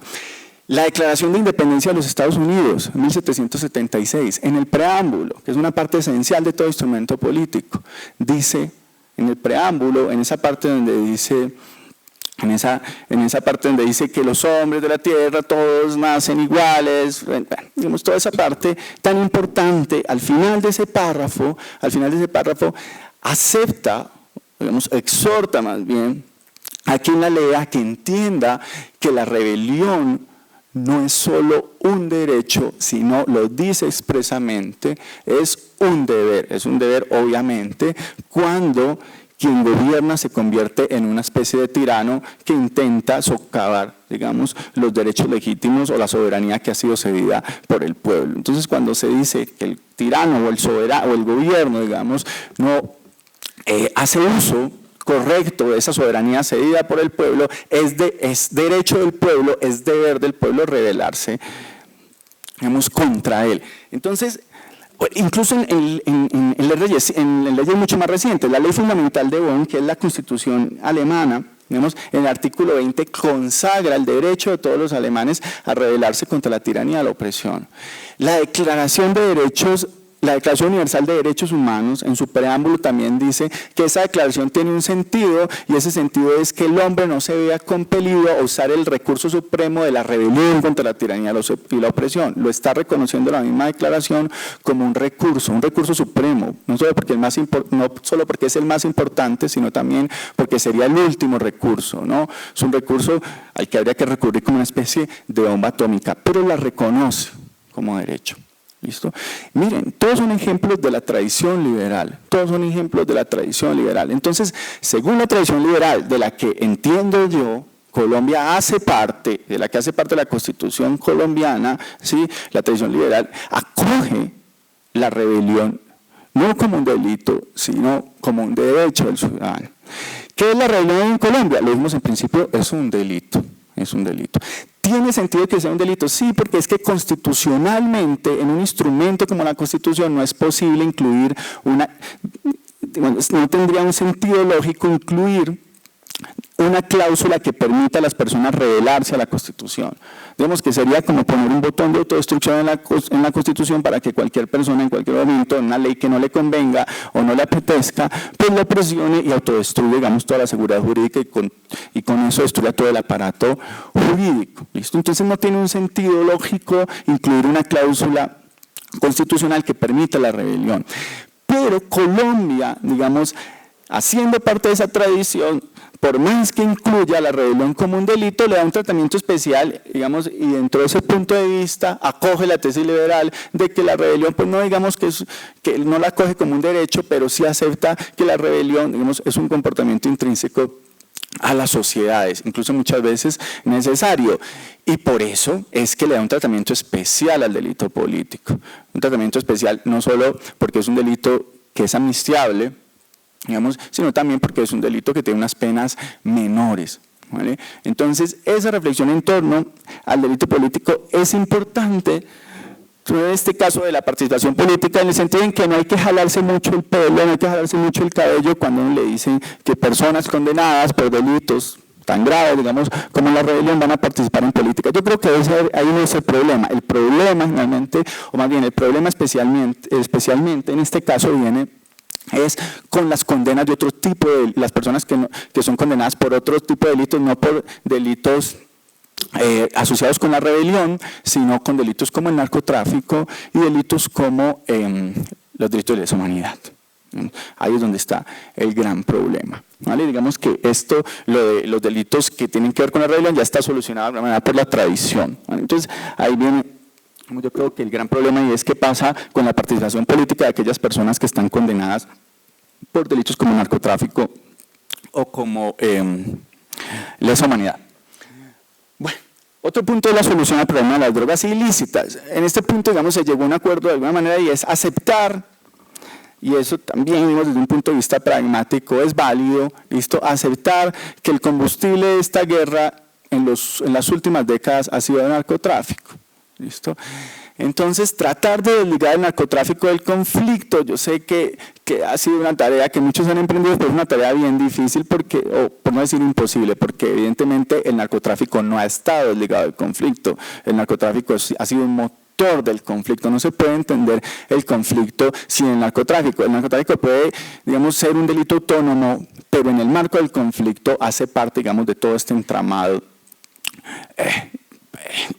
Speaker 3: La Declaración de Independencia de los Estados Unidos, 1776, en el preámbulo, que es una parte esencial de todo instrumento político, dice, en el preámbulo, en esa parte donde dice, en esa parte donde dice que los hombres de la tierra todos nacen iguales, digamos, toda esa parte tan importante, al final de ese párrafo, acepta, digamos, exhorta más bien a quien la lea que entienda que la rebelión no es solo un derecho, sino lo dice expresamente, es un deber obviamente, cuando quien gobierna se convierte en una especie de tirano que intenta socavar, digamos, los derechos legítimos o la soberanía que ha sido cedida por el pueblo. Entonces, cuando se dice que el tirano o el soberano o el gobierno, digamos, no hace uso correcto de esa soberanía cedida por el pueblo, es derecho del pueblo, es deber del pueblo rebelarse, digamos, contra él. Entonces, incluso en leyes mucho más recientes, la ley fundamental de Bonn, que es la Constitución alemana, digamos, en el artículo 20 consagra el derecho de todos los alemanes a rebelarse contra la tiranía y la opresión. La Declaración Universal de Derechos Humanos, en su preámbulo también dice que esa declaración tiene un sentido, y ese sentido es que el hombre no se vea compelido a usar el recurso supremo de la rebelión contra la tiranía y la opresión. Lo está reconociendo la misma declaración como un recurso supremo, no solo porque es el más importante, sino también porque sería el último recurso, ¿no? Es un recurso al que habría que recurrir como una especie de bomba atómica, pero la reconoce como derecho. ¿Listo? Miren, todos son ejemplos de la tradición liberal, Entonces, según la tradición liberal, de la que entiendo yo, Colombia hace parte, de la que hace parte la Constitución colombiana, ¿sí? La tradición liberal acoge la rebelión, no como un delito, sino como un derecho del ciudadano. ¿Qué es la rebelión en Colombia? Lo vimos en principio, es un delito. ¿Tiene sentido que sea un delito? Sí, porque es que constitucionalmente, en un instrumento como la Constitución, no es posible incluir no tendría un sentido lógico incluir una cláusula que permita a las personas rebelarse a la Constitución. Digamos que sería como poner un botón de autodestrucción en la Constitución para que cualquier persona en cualquier momento, en una ley que no le convenga o no le apetezca, pues la presione y autodestruye, digamos, toda la seguridad jurídica y con eso destruya todo el aparato jurídico. ¿Listo? Entonces no tiene un sentido lógico incluir una cláusula constitucional que permita la rebelión. Pero Colombia, digamos, haciendo parte de esa tradición, por más que incluya la rebelión como un delito, le da un tratamiento especial, digamos, y dentro de ese punto de vista acoge la tesis liberal de que la rebelión, pues no digamos que no la acoge como un derecho, pero sí acepta que la rebelión, digamos, es un comportamiento intrínseco a las sociedades, incluso muchas veces necesario, y por eso es que le da un tratamiento especial al delito político, un tratamiento especial no solo porque es un delito que es amnistiable, digamos, sino también porque es un delito que tiene unas penas menores, ¿vale? Entonces, esa reflexión en torno al delito político es importante en este caso de la participación política, en el sentido en que no hay que jalarse mucho el pelo, no hay que jalarse mucho el cabello cuando uno le dicen que personas condenadas por delitos tan graves, digamos, como la rebelión, van a participar en política. Yo creo que ahí no es el problema. El problema finalmente, o más bien el problema especialmente en este caso es con las condenas de otro tipo de las personas que son condenadas por otro tipo de delitos, no por delitos asociados con la rebelión, sino con delitos como el narcotráfico y delitos como los delitos de lesa humanidad. Ahí es donde está el gran problema, ¿vale? Digamos que lo de los delitos que tienen que ver con la rebelión ya está solucionado de alguna manera por la tradición, ¿vale? Entonces ahí viene, yo creo que el gran problema y es qué pasa con la participación política de aquellas personas que están condenadas por delitos como narcotráfico o como lesa humanidad. Bueno, otro punto de la solución al problema de las drogas ilícitas. En este punto, digamos, se llegó a un acuerdo de alguna manera y es aceptar, y eso también, digamos, desde un punto de vista pragmático es válido, ¿listo? Aceptar que el combustible de esta guerra en las últimas décadas ha sido el narcotráfico. ¿Listo? Entonces, tratar de desligar el narcotráfico del conflicto, yo sé que ha sido una tarea que muchos han emprendido, pero es una tarea bien difícil, porque, o por no decir imposible, porque evidentemente el narcotráfico no ha estado desligado del conflicto. El narcotráfico ha sido un motor del conflicto. No se puede entender el conflicto sin el narcotráfico. El narcotráfico puede, digamos, ser un delito autónomo, pero en el marco del conflicto hace parte, digamos, de todo este entramado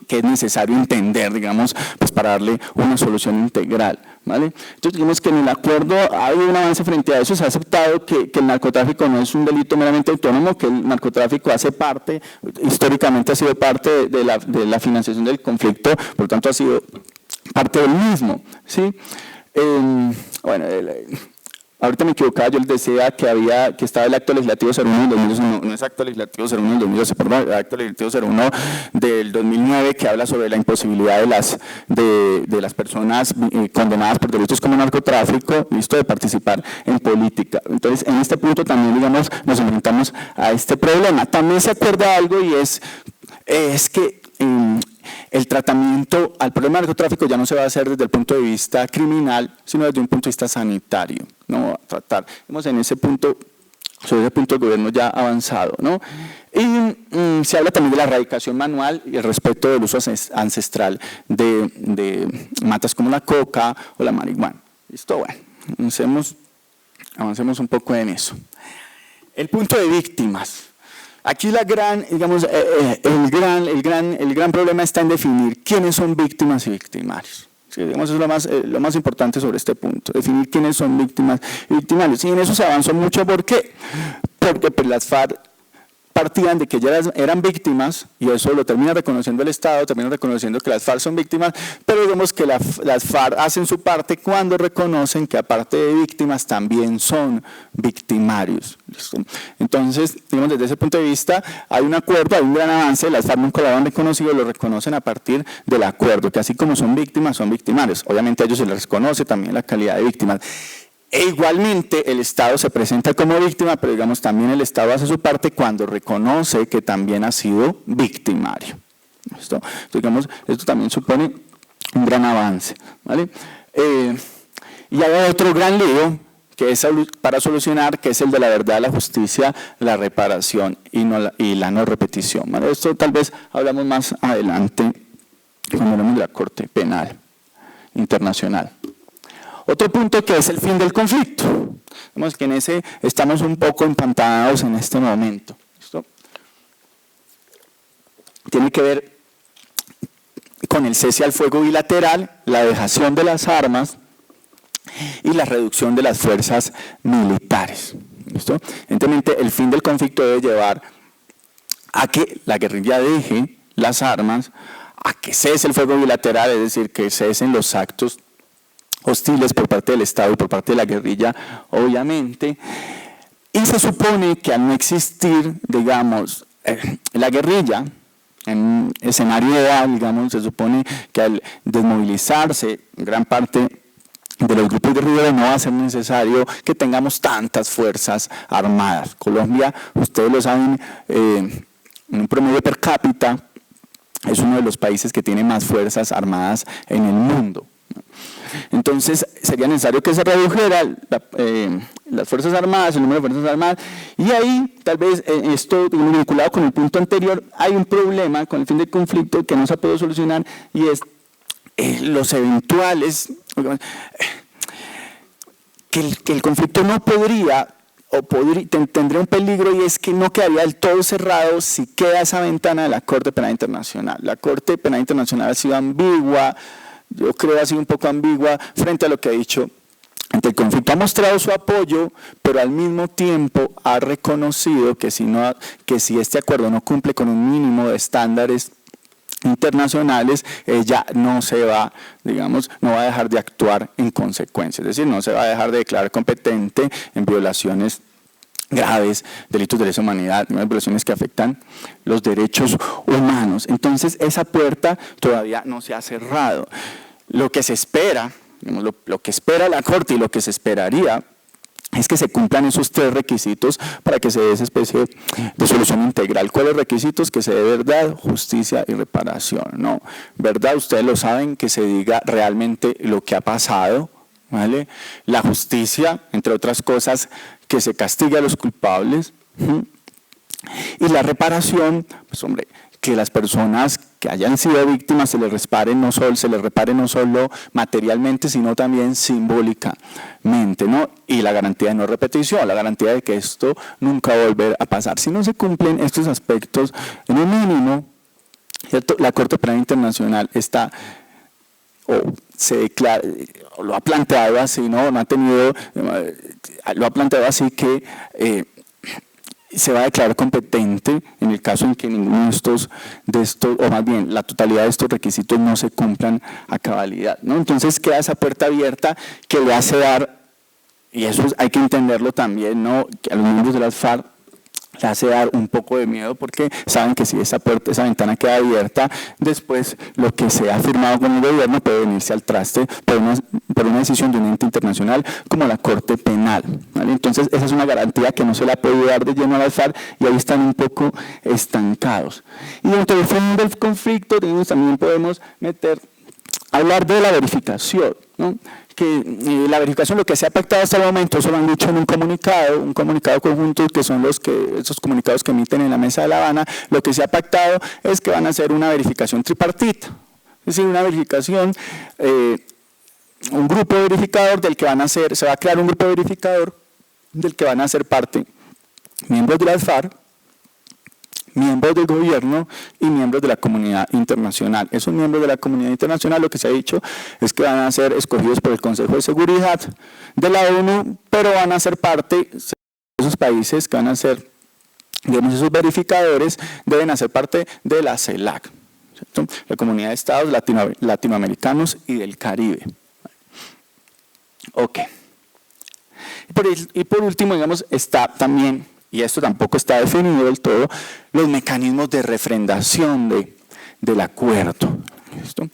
Speaker 3: que es necesario entender, digamos, pues para darle una solución integral, ¿vale? Entonces, digamos que en el acuerdo ha habido un avance frente a eso. Se ha aceptado que el narcotráfico no es un delito meramente autónomo, que el narcotráfico hace parte, históricamente ha sido parte de la financiación del conflicto, por lo tanto ha sido parte del mismo, ¿sí? Bueno, ahorita me equivocaba, yo les decía que estaba el acto legislativo 01 del 2012, no es acto legislativo 01 del 2012, perdón, el acto legislativo 01 del 2009, que habla sobre la imposibilidad de las personas condenadas por delitos como narcotráfico, listo, de participar en política. Entonces, en este punto también, digamos, nos enfrentamos a este problema. También se acuerda algo, y es que el tratamiento al problema del narcotráfico ya no se va a hacer desde el punto de vista criminal, sino desde un punto de vista sanitario, ¿no? Tratar, digamos, en ese punto, sobre ese punto el gobierno ya ha avanzado, ¿no? Y se habla también de la erradicación manual y el respeto del uso ancestral de matas como la coca o la marihuana. ¿Listo? Bueno, avancemos un poco en eso. El punto de víctimas. Aquí el gran problema está en definir quiénes son víctimas y victimarios. Sí, digamos, eso es lo más importante sobre este punto, definir quiénes son víctimas y victimarios. Y en eso se avanzó mucho. ¿Por qué? Porque pues, las FARC partían de que ya eran víctimas, y eso lo termina reconociendo el Estado, termina reconociendo que las FARC son víctimas, pero digamos que las FARC hacen su parte cuando reconocen que aparte de víctimas también son victimarios. ¿Listo? Entonces, digamos, desde ese punto de vista hay un acuerdo, hay un gran avance. Las FARC nunca lo han reconocido, lo reconocen a partir del acuerdo, que así como son víctimas, son victimarios. Obviamente a ellos se les reconoce también la calidad de víctimas. E igualmente el Estado se presenta como víctima, pero digamos también el Estado hace su parte cuando reconoce que también ha sido victimario. ¿Listo? Entonces, digamos, esto también supone un gran avance, ¿vale? Y hay otro gran lío que es para solucionar, que es el de la verdad, la justicia, la reparación y la no repetición, ¿vale? Esto tal vez hablamos más adelante cuando hablamos de la Corte Penal Internacional. Otro punto que es el fin del conflicto. Vemos que en ese estamos un poco empantanados en este momento. ¿Listo? Tiene que ver con el cese al fuego bilateral, la dejación de las armas y la reducción de las fuerzas militares. ¿Listo? Evidentemente, el fin del conflicto debe llevar a que la guerrilla deje las armas, a que cese el fuego bilateral, es decir, que cesen los actos hostiles por parte del Estado y por parte de la guerrilla, obviamente. Y se supone que al no existir, digamos, la guerrilla, en un escenario ideal, digamos, se supone que al desmovilizarse gran parte de los grupos guerrilleros no va a ser necesario que tengamos tantas fuerzas armadas. Colombia, ustedes lo saben, en un promedio per cápita, es uno de los países que tiene más fuerzas armadas en el mundo. Entonces sería necesario que se redujera las Fuerzas Armadas, el número de Fuerzas Armadas, y ahí tal vez esto vinculado con el punto anterior, hay un problema con el fin del conflicto que no se ha podido solucionar, y es los eventuales, que el conflicto no podría, tendría un peligro, y es que no quedaría del todo cerrado si queda esa ventana de la Corte Penal Internacional. La Corte Penal Internacional ha sido ambigua, yo creo que ha sido un poco ambigua frente a lo que ha dicho ante el conflicto. Ha mostrado su apoyo, pero al mismo tiempo ha reconocido que si este acuerdo no cumple con un mínimo de estándares internacionales, ella no se va, digamos, no va a dejar de actuar en consecuencia. Es decir, no se va a dejar de declarar competente en violaciones graves, delitos de lesa humanidad, violaciones que afectan los derechos humanos. Entonces, esa puerta todavía no se ha cerrado. Lo que se espera, digamos, lo que espera la Corte y lo que se esperaría es que se cumplan esos 3 requisitos para que se dé esa especie de solución integral. ¿Cuáles requisitos? Que se dé verdad, justicia y reparación, ¿no? Verdad, ustedes lo saben, que se diga realmente lo que ha pasado, ¿vale? La justicia, entre otras cosas, que se castigue a los culpables. Y la reparación, pues hombre, que las personas que hayan sido víctimas se les repare no solo materialmente, sino también simbólicamente, ¿no? Y la garantía de no repetición, la garantía de que esto nunca va a volver a pasar. Si no se cumplen estos aspectos, en un mínimo, ¿cierto? La Corte Penal Internacional está, se declara, lo ha planteado así, ¿no? Lo ha planteado así que se va a declarar competente en el caso en que ninguno de estos, o más bien la totalidad de estos requisitos no se cumplan a cabalidad, ¿no? Entonces queda esa puerta abierta que le hace dar, y eso hay que entenderlo también, ¿no? Que a los miembros de las FARC le hace dar un poco de miedo porque saben que si esa ventana queda abierta, después lo que se ha firmado con el gobierno puede venirse al traste por una decisión de un ente internacional como la Corte Penal, ¿vale? Entonces esa es una garantía que no se la puede dar de lleno a las FARC y ahí están un poco estancados. Y dentro del fondo del conflicto también podemos hablar de la verificación, ¿no? Que la verificación, lo que se ha pactado hasta el momento, eso lo han dicho en un comunicado conjunto, que son esos comunicados que emiten en la Mesa de La Habana, lo que se ha pactado es que van a hacer una verificación tripartita, es decir, una verificación, un grupo verificador se va a crear un grupo verificador del que van a ser parte miembros de las FARC, miembros del gobierno y miembros de la comunidad internacional. Esos miembros de la comunidad internacional, lo que se ha dicho es que van a ser escogidos por el Consejo de Seguridad de la ONU, pero van a ser parte de esos países que van a ser, digamos, esos verificadores deben hacer parte de la CELAC, ¿cierto? La Comunidad de Estados Latinoamericanos y del Caribe. Ok. Y por último, digamos, está también, y esto tampoco está definido del todo, los mecanismos de refrendación del acuerdo. ¿Listo?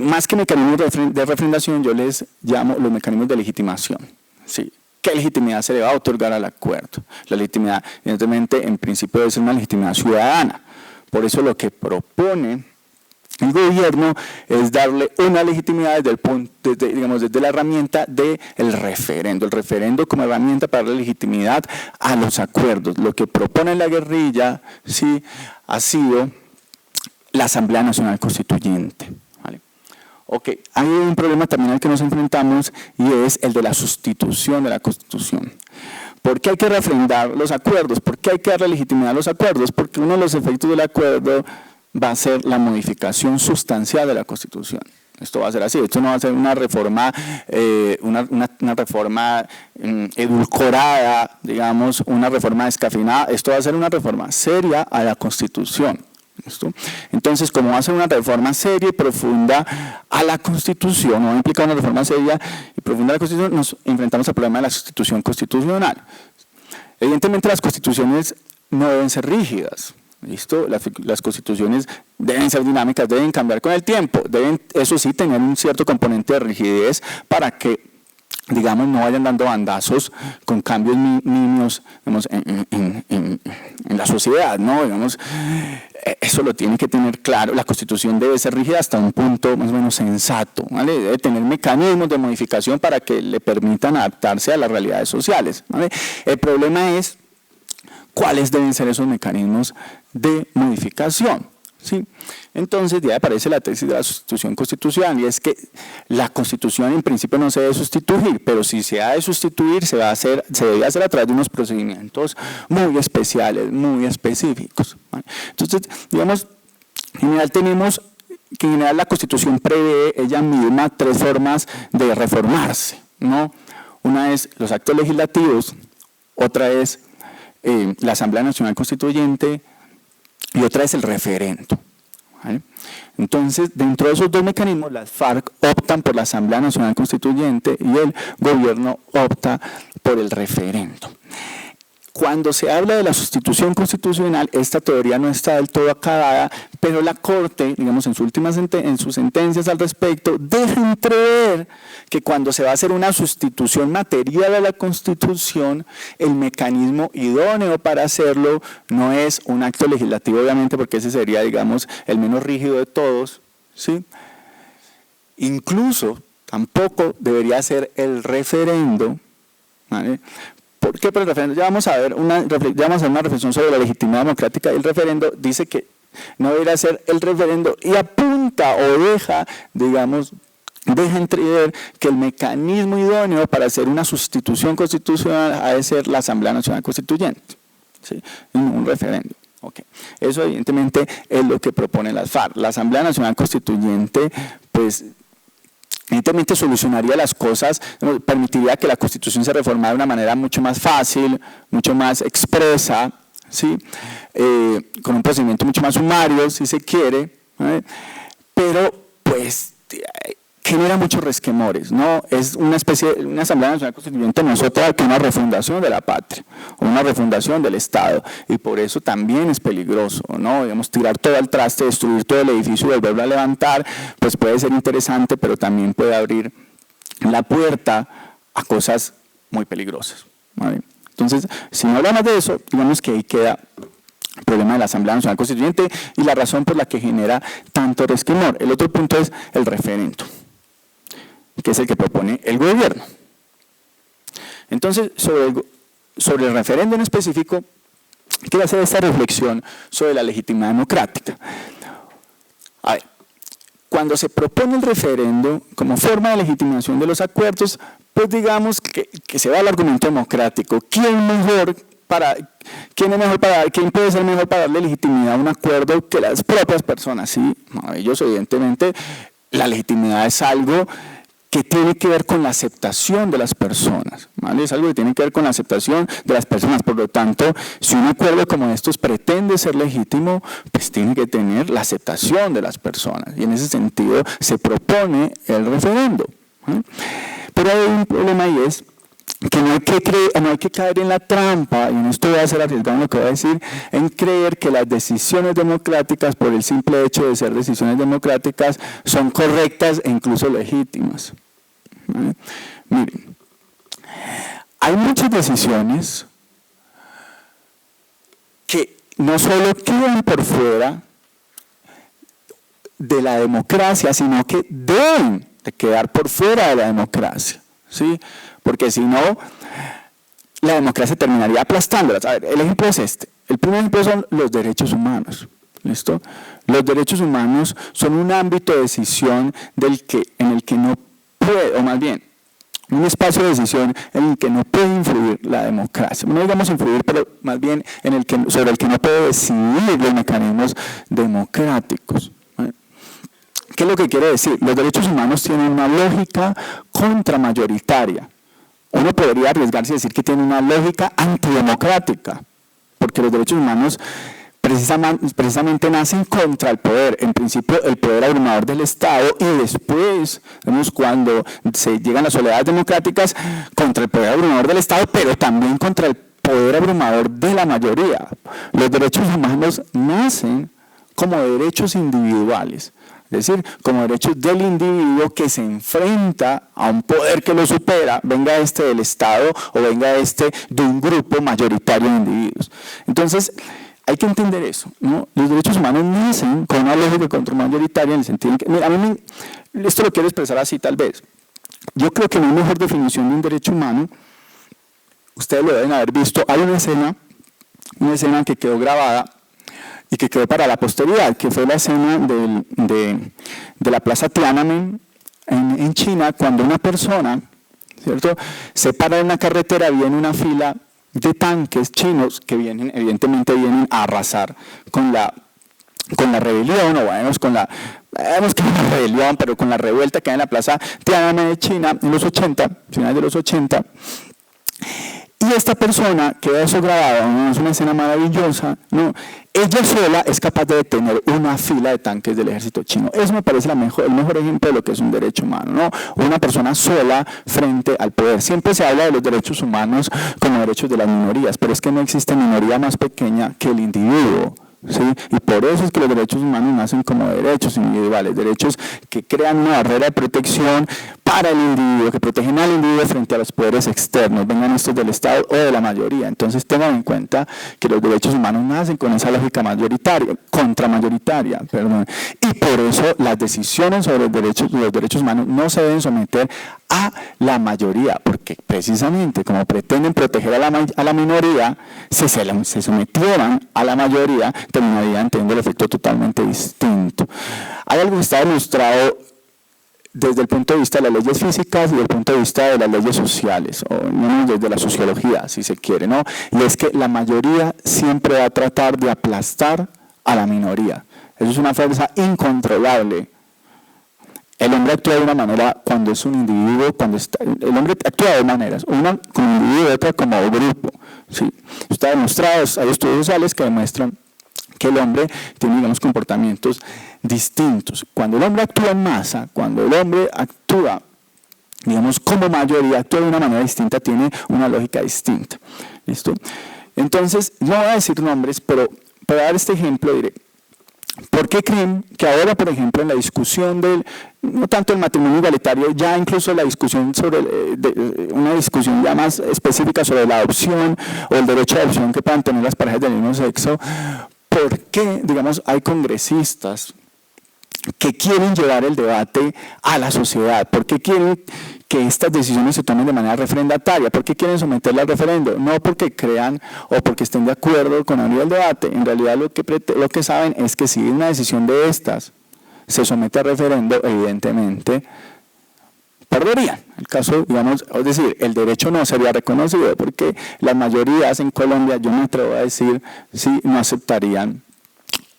Speaker 3: Más que mecanismos de refrendación, yo les llamo los mecanismos de legitimación. ¿Sí? ¿Qué legitimidad se le va a otorgar al acuerdo? La legitimidad, evidentemente, en principio debe ser una legitimidad ciudadana. Por eso lo que propone el gobierno es darle una legitimidad desde la herramienta del referendo. El referendo como herramienta para darle legitimidad a los acuerdos. Lo que propone la guerrilla, sí, ha sido la Asamblea Nacional Constituyente. ¿Vale? Ok, hay un problema también al que nos enfrentamos y es el de la sustitución de la Constitución. ¿Por qué hay que refrendar los acuerdos? ¿Por qué hay que darle legitimidad a los acuerdos? Porque uno de los efectos del acuerdo va a ser la modificación sustancial de la Constitución. Esto va a ser así, esto no va a ser una reforma, una reforma edulcorada, digamos, una reforma descafeinada, esto va a ser una reforma seria a la Constitución. ¿Listo? Entonces, como va a ser una reforma seria y profunda a la Constitución, o va a implicar una reforma seria y profunda a la Constitución, nos enfrentamos al problema de la sustitución constitucional. Evidentemente las constituciones no deben ser rígidas. ¿Listo? Las constituciones deben ser dinámicas, deben cambiar con el tiempo, deben, eso sí, tener un cierto componente de rigidez para que, digamos, no vayan dando bandazos con cambios mínimos, digamos, en la sociedad, ¿no? Digamos, eso lo tiene que tener claro. La Constitución debe ser rígida hasta un punto más o menos sensato, ¿vale? Debe tener mecanismos de modificación para que le permitan adaptarse a las realidades sociales, ¿vale? El problema es cuáles deben ser esos mecanismos de modificación, ¿sí? Entonces, de ahí aparece la tesis de la sustitución constitucional, y es que la Constitución en principio no se debe sustituir, pero si se ha de sustituir, se debe hacer a través de unos procedimientos muy especiales, muy específicos, ¿vale? Entonces, digamos, en general tenemos que en general la Constitución prevé ella misma 3 formas de reformarse, ¿no? Una es los actos legislativos, otra es la Asamblea Nacional Constituyente y otra es el referendo, ¿vale? Entonces, dentro de esos 2 mecanismos, las FARC optan por la Asamblea Nacional Constituyente y el gobierno opta por el referendo. Cuando se habla de la sustitución constitucional, esta teoría no está del todo acabada, pero la Corte, digamos, en sus sentencias al respecto, deja entrever que cuando se va a hacer una sustitución material a la Constitución, el mecanismo idóneo para hacerlo no es un acto legislativo, obviamente, porque ese sería, digamos, el menos rígido de todos, ¿sí? Incluso tampoco debería ser el referendo, ¿vale? ¿Por qué por el referendo? Ya vamos a ver una reflexión sobre la legitimidad democrática. El referendo dice que no debería ser el referendo y apunta o deja, digamos, deja entrever que el mecanismo idóneo para hacer una sustitución constitucional ha de ser la Asamblea Nacional Constituyente, ¿sí? Y no un referendo. Okay. Eso evidentemente es lo que propone las FARC. La Asamblea Nacional Constituyente, pues, evidentemente solucionaría las cosas, permitiría que la Constitución se reformara de una manera mucho más fácil, mucho más expresa, ¿sí? Con un procedimiento mucho más sumario, si se quiere, ¿vale? Pero pues genera muchos resquemores, ¿no? Es una Asamblea Nacional Constituyente no es otra que una refundación de la patria, o una refundación del Estado, y por eso también es peligroso, ¿no? Digamos, tirar todo al traste, destruir todo el edificio y volverlo a levantar, pues puede ser interesante, pero también puede abrir la puerta a cosas muy peligrosas, ¿vale? Entonces, si no hablamos de eso, digamos que ahí queda el problema de la Asamblea Nacional Constituyente y la razón por la que genera tanto resquemor. El otro punto es el referendo, que es el que propone el gobierno. Entonces, sobre el referendo en específico, quiero hacer esta reflexión sobre la legitimidad democrática. A ver, cuando se propone el referendo como forma de legitimación de los acuerdos, pues digamos que se va al argumento democrático. ¿Quién puede ser mejor para darle legitimidad a un acuerdo que las propias personas? Sí, maravilloso, evidentemente la legitimidad es algo que tiene que ver con la aceptación de las personas, ¿vale? Es algo que tiene que ver con la aceptación de las personas. Por lo tanto, si un acuerdo como estos pretende ser legítimo, pues tiene que tener la aceptación de las personas. Y en ese sentido se propone el referendo, ¿vale? Pero hay un problema y es que no hay que caer en la trampa, y en esto voy a ser arriesgado en lo que voy a decir, en creer que las decisiones democráticas, por el simple hecho de ser decisiones democráticas, son correctas e incluso legítimas. ¿Vale? Miren, hay muchas decisiones que no solo quedan por fuera de la democracia, sino que deben de quedar por fuera de la democracia, ¿sí? Porque si no, la democracia terminaría aplastándolas. A ver, el ejemplo es este. El primer ejemplo son los derechos humanos. ¿Listo? Los derechos humanos son un ámbito de decisión en el que no puede, o más bien, un espacio de decisión en el que no puede influir la democracia. No digamos influir, pero más bien sobre el que no puede decidir los mecanismos democráticos. ¿Qué es lo que quiere decir? Los derechos humanos tienen una lógica contramayoritaria. Uno podría arriesgarse a decir que tiene una lógica antidemocrática, porque los derechos humanos precisamente nacen contra el poder, en principio el poder abrumador del Estado, y después, cuando se llegan las soledades democráticas, contra el poder abrumador del Estado, pero también contra el poder abrumador de la mayoría. Los derechos humanos nacen como derechos individuales, es decir, como derechos del individuo que se enfrenta a un poder que lo supera, venga este del Estado o venga este de un grupo mayoritario de individuos. Entonces, hay que entender eso, ¿no? Los derechos humanos nacen con una lógica contramayoritaria en el sentido en que, mira, esto lo quiero expresar así tal vez. Yo creo que no hay mejor definición de un derecho humano, ustedes lo deben haber visto, hay una escena que quedó grabada y que quedó para la posteridad, que fue la escena de la Plaza Tiananmen en China, cuando una persona, ¿cierto?, se para en una carretera, viene una fila de tanques chinos que evidentemente vienen a arrasar con la rebelión, o vemos que una rebelión, pero con la revuelta que hay en la Plaza Tiananmen de China en los 80, finales de los 80, Y esta persona queda eso grabado, ¿no? Es una escena maravillosa, ¿no? Ella sola es capaz de detener una fila de tanques del ejército chino. Eso me parece el mejor ejemplo de lo que es un derecho humano, ¿no? Una persona sola frente al poder. Siempre se habla de los derechos humanos como derechos de las minorías, pero es que no existe minoría más pequeña que el individuo. ¿Sí? Y por eso es que los derechos humanos nacen como derechos individuales, derechos que crean una barrera de protección para el individuo, que protegen al individuo frente a los poderes externos, vengan estos del Estado o de la mayoría. Entonces tengan en cuenta que los derechos humanos nacen con esa lógica mayoritaria, contramayoritaria, perdón. Y por eso las decisiones sobre los derechos humanos no se deben someter a la mayoría, porque precisamente como pretenden proteger a la minoría, si se sometieran a la mayoría, terminarían teniendo el efecto totalmente distinto. Hay algo que está demostrado desde el punto de vista de las leyes físicas y desde el punto de vista de las leyes sociales, o no desde la sociología, si se quiere, ¿no? Y es que la mayoría siempre va a tratar de aplastar a la minoría. Eso es una fuerza incontrolable. El hombre actúa de una manera cuando es un individuo, el hombre actúa de dos maneras, una como individuo y otra como grupo. ¿Sí? Está demostrado, hay estudios sociales que demuestran que el hombre tiene, digamos, comportamientos distintos. Cuando el hombre actúa en masa, cuando el hombre actúa, digamos, como mayoría, actúa de una manera distinta, tiene una lógica distinta. ¿Listo? Entonces, no voy a decir nombres, pero para dar este ejemplo diré, ¿por qué creen que ahora, por ejemplo, en la discusión no tanto el matrimonio igualitario, ya incluso la discusión sobre, una discusión ya más específica sobre la adopción o el derecho de adopción que puedan tener las parejas del mismo sexo, ¿por qué, digamos, hay congresistas que quieren llevar el debate a la sociedad? ¿Por qué quieren que estas decisiones se tomen de manera refrendataria? ¿Por qué quieren someterla al referendo? No porque crean o porque estén de acuerdo con abrir el debate. En realidad lo que saben es que si una decisión de estas se somete al referendo, evidentemente perderían. El caso, digamos, es decir, el derecho no sería reconocido porque las mayorías en Colombia, yo me atrevo a decir, sí, no aceptarían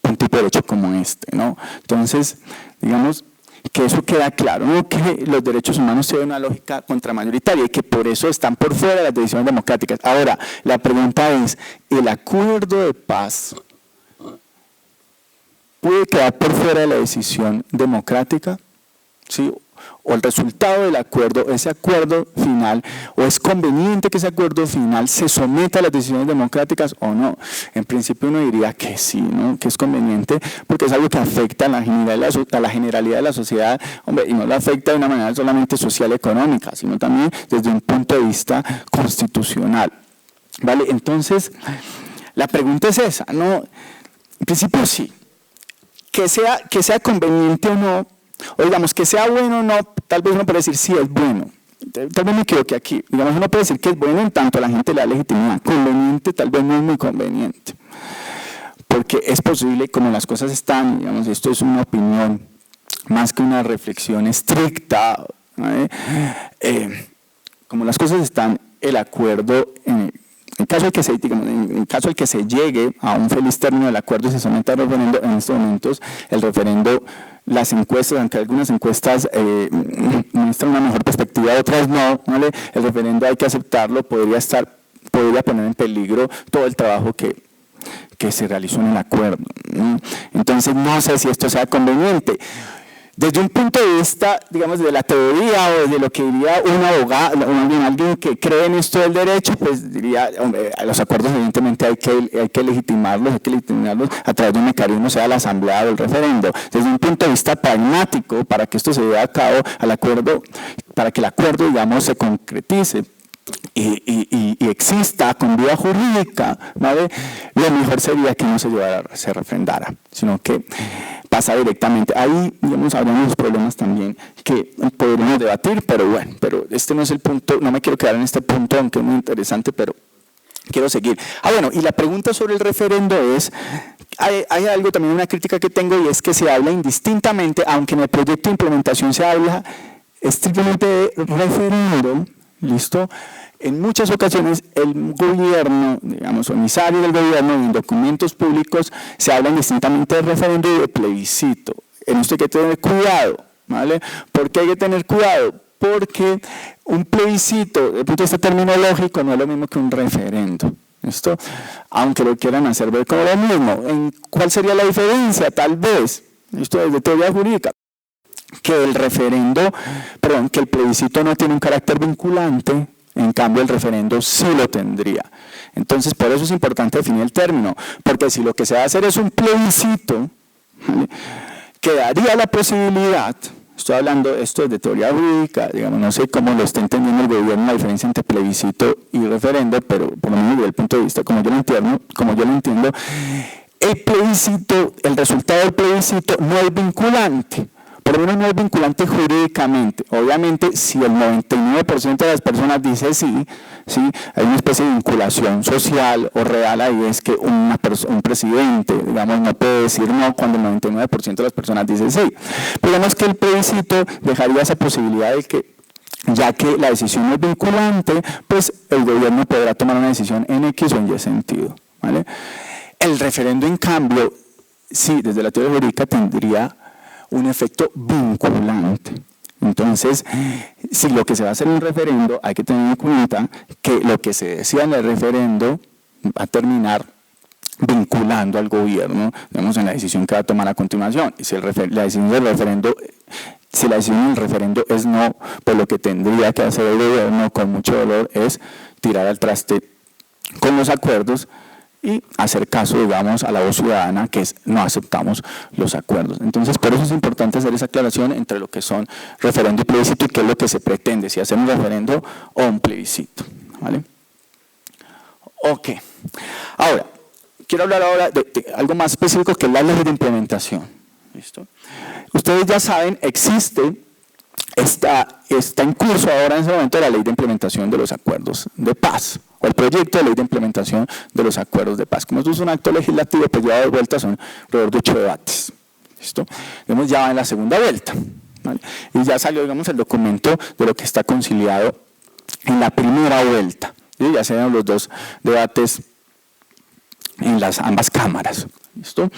Speaker 3: un tipo de derecho como este, ¿no? Entonces, digamos, que eso queda claro, ¿no? Que los derechos humanos tienen una lógica contramayoritaria y que por eso están por fuera de las decisiones democráticas. Ahora, la pregunta es, ¿el acuerdo de paz puede quedar por fuera de la decisión democrática? ¿Sí? O el resultado del acuerdo, ese acuerdo final, o es conveniente que ese acuerdo final se someta a las decisiones democráticas o no. En principio uno diría que sí, ¿no? Que es conveniente, porque es algo que afecta a la generalidad de la sociedad, hombre, y no la afecta de una manera solamente social económica, sino también desde un punto de vista constitucional. ¿Vale? Entonces, la pregunta es esa, ¿no? En principio sí, que sea conveniente o no, o digamos que sea bueno o no, tal vez uno puede decir sí es bueno, tal vez me equivoqué aquí, digamos uno puede decir que es bueno en tanto a la gente le da legitimidad, conveniente tal vez no es muy conveniente, porque es posible como las cosas están, digamos esto es una opinión más que una reflexión estricta, como las cosas están, el acuerdo en caso de que se llegue a un feliz término del acuerdo y se someta al referendo, en estos momentos el referendo, las encuestas, aunque algunas encuestas muestran una mejor perspectiva, otras no, ¿vale? El referendo hay que aceptarlo, podría poner en peligro todo el trabajo que se realizó en el acuerdo, ¿no? Entonces no sé si esto sea conveniente. Desde un punto de vista, digamos, de la teoría o de lo que diría un abogado, alguien que cree en esto del derecho, pues diría, hombre, los acuerdos evidentemente hay que legitimarlos a través de un mecanismo, sea la asamblea o el referendo. Desde un punto de vista pragmático, para que esto se lleve a cabo, para que el acuerdo, digamos, se concretice y exista con vía jurídica, ¿vale? Lo mejor sería que no se refrendara, sino que pasa directamente. Ahí, digamos, habrá unos problemas también que podríamos debatir, pero bueno, pero este no es el punto, no me quiero quedar en este punto, aunque es muy interesante, pero quiero seguir. Bueno, y la pregunta sobre el referendo es, hay algo también, una crítica que tengo, y es que se habla indistintamente, aunque en el proyecto de implementación se habla estrictamente de referéndum, ¿listo? En muchas ocasiones el gobierno, digamos, emisarios del gobierno, en documentos públicos se habla indistintamente de referéndum y de plebiscito. En esto hay que tener cuidado, ¿vale? ¿Por qué hay que tener cuidado? porque un plebiscito, desde el punto de vista terminológico, no es lo mismo que un referendo. ¿Listo? Aunque lo quieran hacer ver como lo mismo. ¿Cuál sería la diferencia? Tal vez, esto desde teoría jurídica, que el que el plebiscito no tiene un carácter vinculante, en cambio el referendo sí lo tendría. Entonces, por eso es importante definir el término, porque si lo que se va a hacer es un plebiscito, ¿vale?, que daría la posibilidad, estoy hablando esto de teoría jurídica, digamos, no sé cómo lo está entendiendo el gobierno, la diferencia entre plebiscito y referendo, pero por lo menos desde el punto de vista como yo lo entiendo, el plebiscito, el resultado del plebiscito no es vinculante. Por lo menos no es vinculante jurídicamente. Obviamente, si el 99% de las personas dice sí, hay una especie de vinculación social o real ahí, es que un presidente, digamos, no puede decir no cuando el 99% de las personas dice sí. Pero digamos que el plebiscito dejaría esa posibilidad de que, ya que la decisión no es vinculante, pues el gobierno podrá tomar una decisión en X o en Y sentido, ¿vale? El referendo, en cambio, sí, desde la teoría jurídica tendría un efecto vinculante. Entonces, si lo que se va a hacer en un referendo, hay que tener en cuenta que lo que se decida en el referendo va a terminar vinculando al gobierno, digamos, en la decisión que va a tomar a continuación. Y si la decisión del referendo es no, pues lo que tendría que hacer el gobierno con mucho dolor es tirar al traste con los acuerdos y hacer caso, digamos, a la voz ciudadana, que es no aceptamos los acuerdos. Entonces, por eso es importante hacer esa aclaración entre lo que son referendo y plebiscito y qué es lo que se pretende, si hacer un referendo o un plebiscito, ¿vale? Ok. Ahora, quiero hablar ahora de algo más específico, que es la ley de implementación. ¿Listo? Ustedes ya saben, está en curso ahora en ese momento la ley de implementación de los acuerdos de paz, o el proyecto de ley de implementación de los acuerdos de paz. Como esto es un acto legislativo, pues ya de vuelta son alrededor de 8 debates. ¿Listo? Ya va en la segunda vuelta, ¿vale? Y ya salió, digamos, el documento de lo que está conciliado en la primera vuelta. ¿Sí? Ya se dieron los 2 debates en las ambas cámaras. ¿Listo?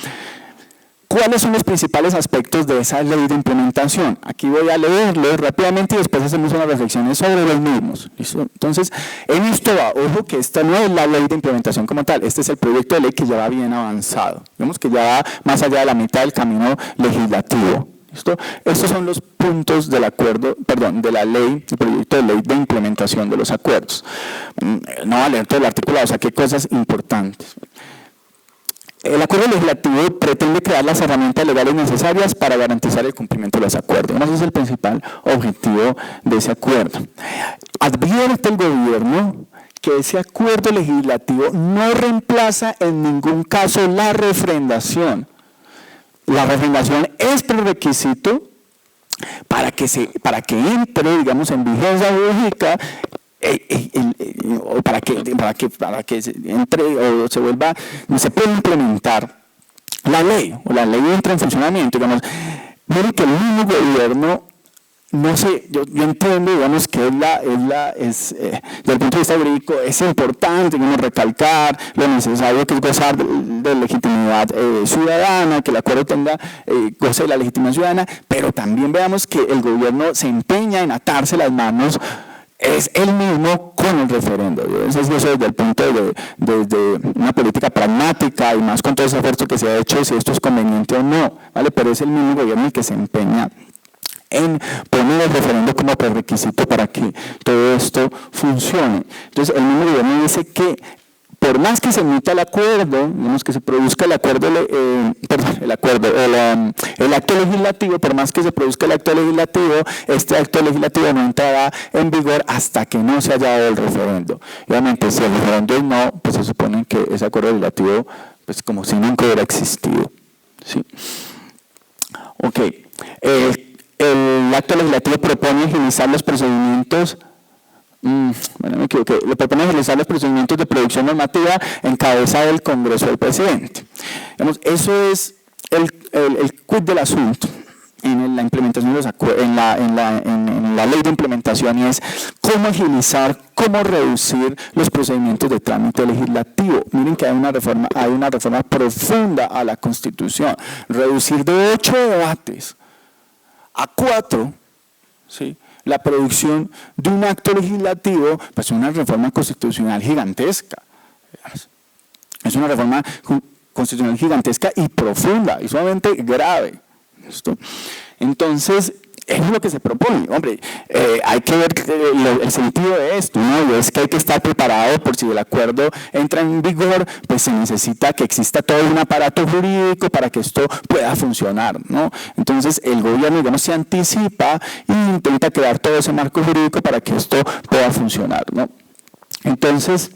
Speaker 3: ¿Cuáles son los principales aspectos de esa ley de implementación? Aquí voy a leerlo rápidamente y después hacemos unas reflexiones sobre los mismos. ¿Listo? Entonces, en esto va, ojo que esta no es la ley de implementación como tal, este es el proyecto de ley que ya va bien avanzado. Vemos que ya va más allá de la mitad del camino legislativo. ¿Listo? Estos son los puntos del acuerdo, de la ley, el proyecto de ley de implementación de los acuerdos. No va a leer todo el articulado, o sea, qué cosas importantes. El acuerdo legislativo pretende crear las herramientas legales necesarias para garantizar el cumplimiento de los acuerdos. Ese es el principal objetivo de ese acuerdo. Advierte el gobierno que ese acuerdo legislativo no reemplaza en ningún caso la refrendación. La refrendación es prerequisito para que entre, digamos, en vigencia jurídica, para que entre o se pueda implementar la ley, o la ley entra en funcionamiento. Digamos, miren que el mismo gobierno, no sé, yo entiendo, digamos, que desde el punto de vista jurídico es importante, digamos, recalcar lo necesario que es gozar de legitimidad ciudadana, que el acuerdo goce de la legitimidad ciudadana, pero también veamos que el gobierno se empeña en atarse las manos es el mismo con el referendo. Eso es desde el punto de una política pragmática y más con todo ese esfuerzo que se ha hecho, si esto es conveniente o no, ¿vale? Pero es el mismo gobierno el que se empeña en poner el referendo como prerequisito para que todo esto funcione. Entonces, el mismo gobierno dice que por más que se emita el acuerdo, digamos que se produzca el acto legislativo, por más que se produzca el acto legislativo, este acto legislativo no entrará en vigor hasta que no se haya dado el referendo. Obviamente, si el referendo es no, pues se supone que ese acuerdo legislativo, pues como si nunca hubiera existido. ¿Sí? Ok. El acto legislativo propone agilizar los procedimientos. Bueno, me equivoqué. Le propone agilizar los procedimientos de producción normativa en cabeza del Congreso del Presidente. Digamos, eso es el quid del asunto en la implementación de los acuerdos, en la ley de implementación, y es cómo agilizar, cómo reducir los procedimientos de trámite legislativo. Miren que hay una reforma profunda a la Constitución. Reducir de 8 debates a 4, ¿sí? la producción de un acto legislativo, pues una reforma constitucional gigantesca. Es una reforma constitucional gigantesca y profunda y sumamente grave. ¿Listo? Entonces, eso es lo que se propone. Hombre, hay que ver el sentido de esto, ¿no? Y es que hay que estar preparado por si el acuerdo entra en vigor, pues se necesita que exista todo un aparato jurídico para que esto pueda funcionar, ¿no? Entonces, el gobierno, digamos, se anticipa e intenta crear todo ese marco jurídico para que esto pueda funcionar, ¿no? Entonces,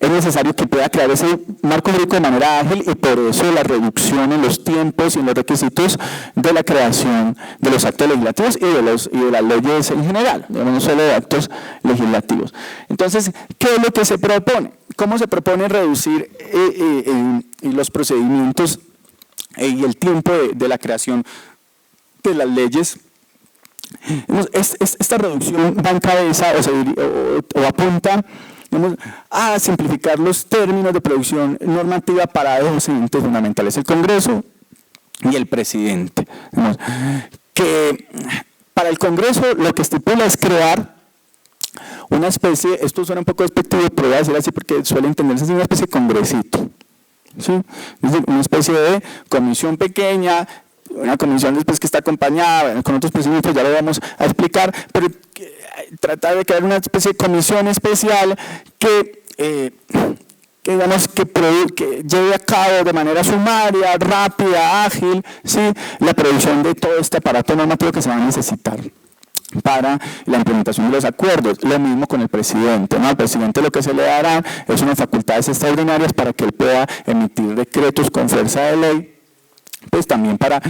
Speaker 3: es necesario que pueda crear ese marco jurídico de manera ágil y por eso la reducción en los tiempos y en los requisitos de la creación de los actos legislativos y de las leyes en general, no solo de actos legislativos. Entonces, ¿qué es lo que se propone? ¿Cómo se propone reducir los procedimientos y el tiempo de la creación de las leyes? Esta reducción va en cabeza o apunta a simplificar los términos de producción normativa para dos entes fundamentales, el Congreso y el presidente. Que para el Congreso lo que estipula es crear una especie, esto suena un poco despectivo, pero voy a decir así porque suele entenderse así, una especie de congresito, ¿sí? Es decir, una especie de comisión pequeña, una comisión después que está acompañada con otros procedimientos, ya lo vamos a explicar, pero tratar de crear una especie de comisión especial que lleve a cabo de manera sumaria, rápida, ágil, ¿sí?, la producción de todo este aparato normativo que se va a necesitar para la implementación de los acuerdos. Lo mismo con el presidente, ¿no? Al presidente lo que se le dará es unas facultades extraordinarias para que él pueda emitir decretos con fuerza de ley, pues también para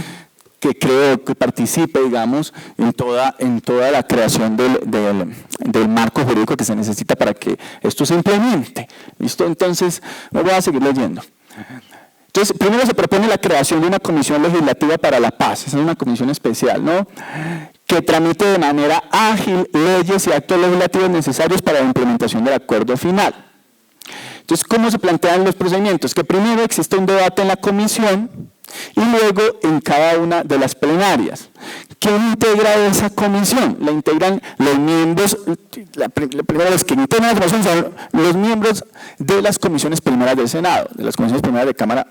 Speaker 3: que participe, digamos, en toda la creación del marco jurídico que se necesita para que esto se implemente. ¿Listo? Entonces, me voy a seguir leyendo. Entonces, primero se propone la creación de una comisión legislativa para la paz, esa es una comisión especial, ¿no?, que tramite de manera ágil leyes y actos legislativos necesarios para la implementación del acuerdo final. Entonces, ¿cómo se plantean los procedimientos? Que primero existe un debate en la comisión y luego en cada una de las plenarias. ¿Quién integra esa comisión? La integran los miembros, la primera vez que integran la comisión son los miembros de las comisiones primeras del Senado, de las comisiones primeras de Cámara,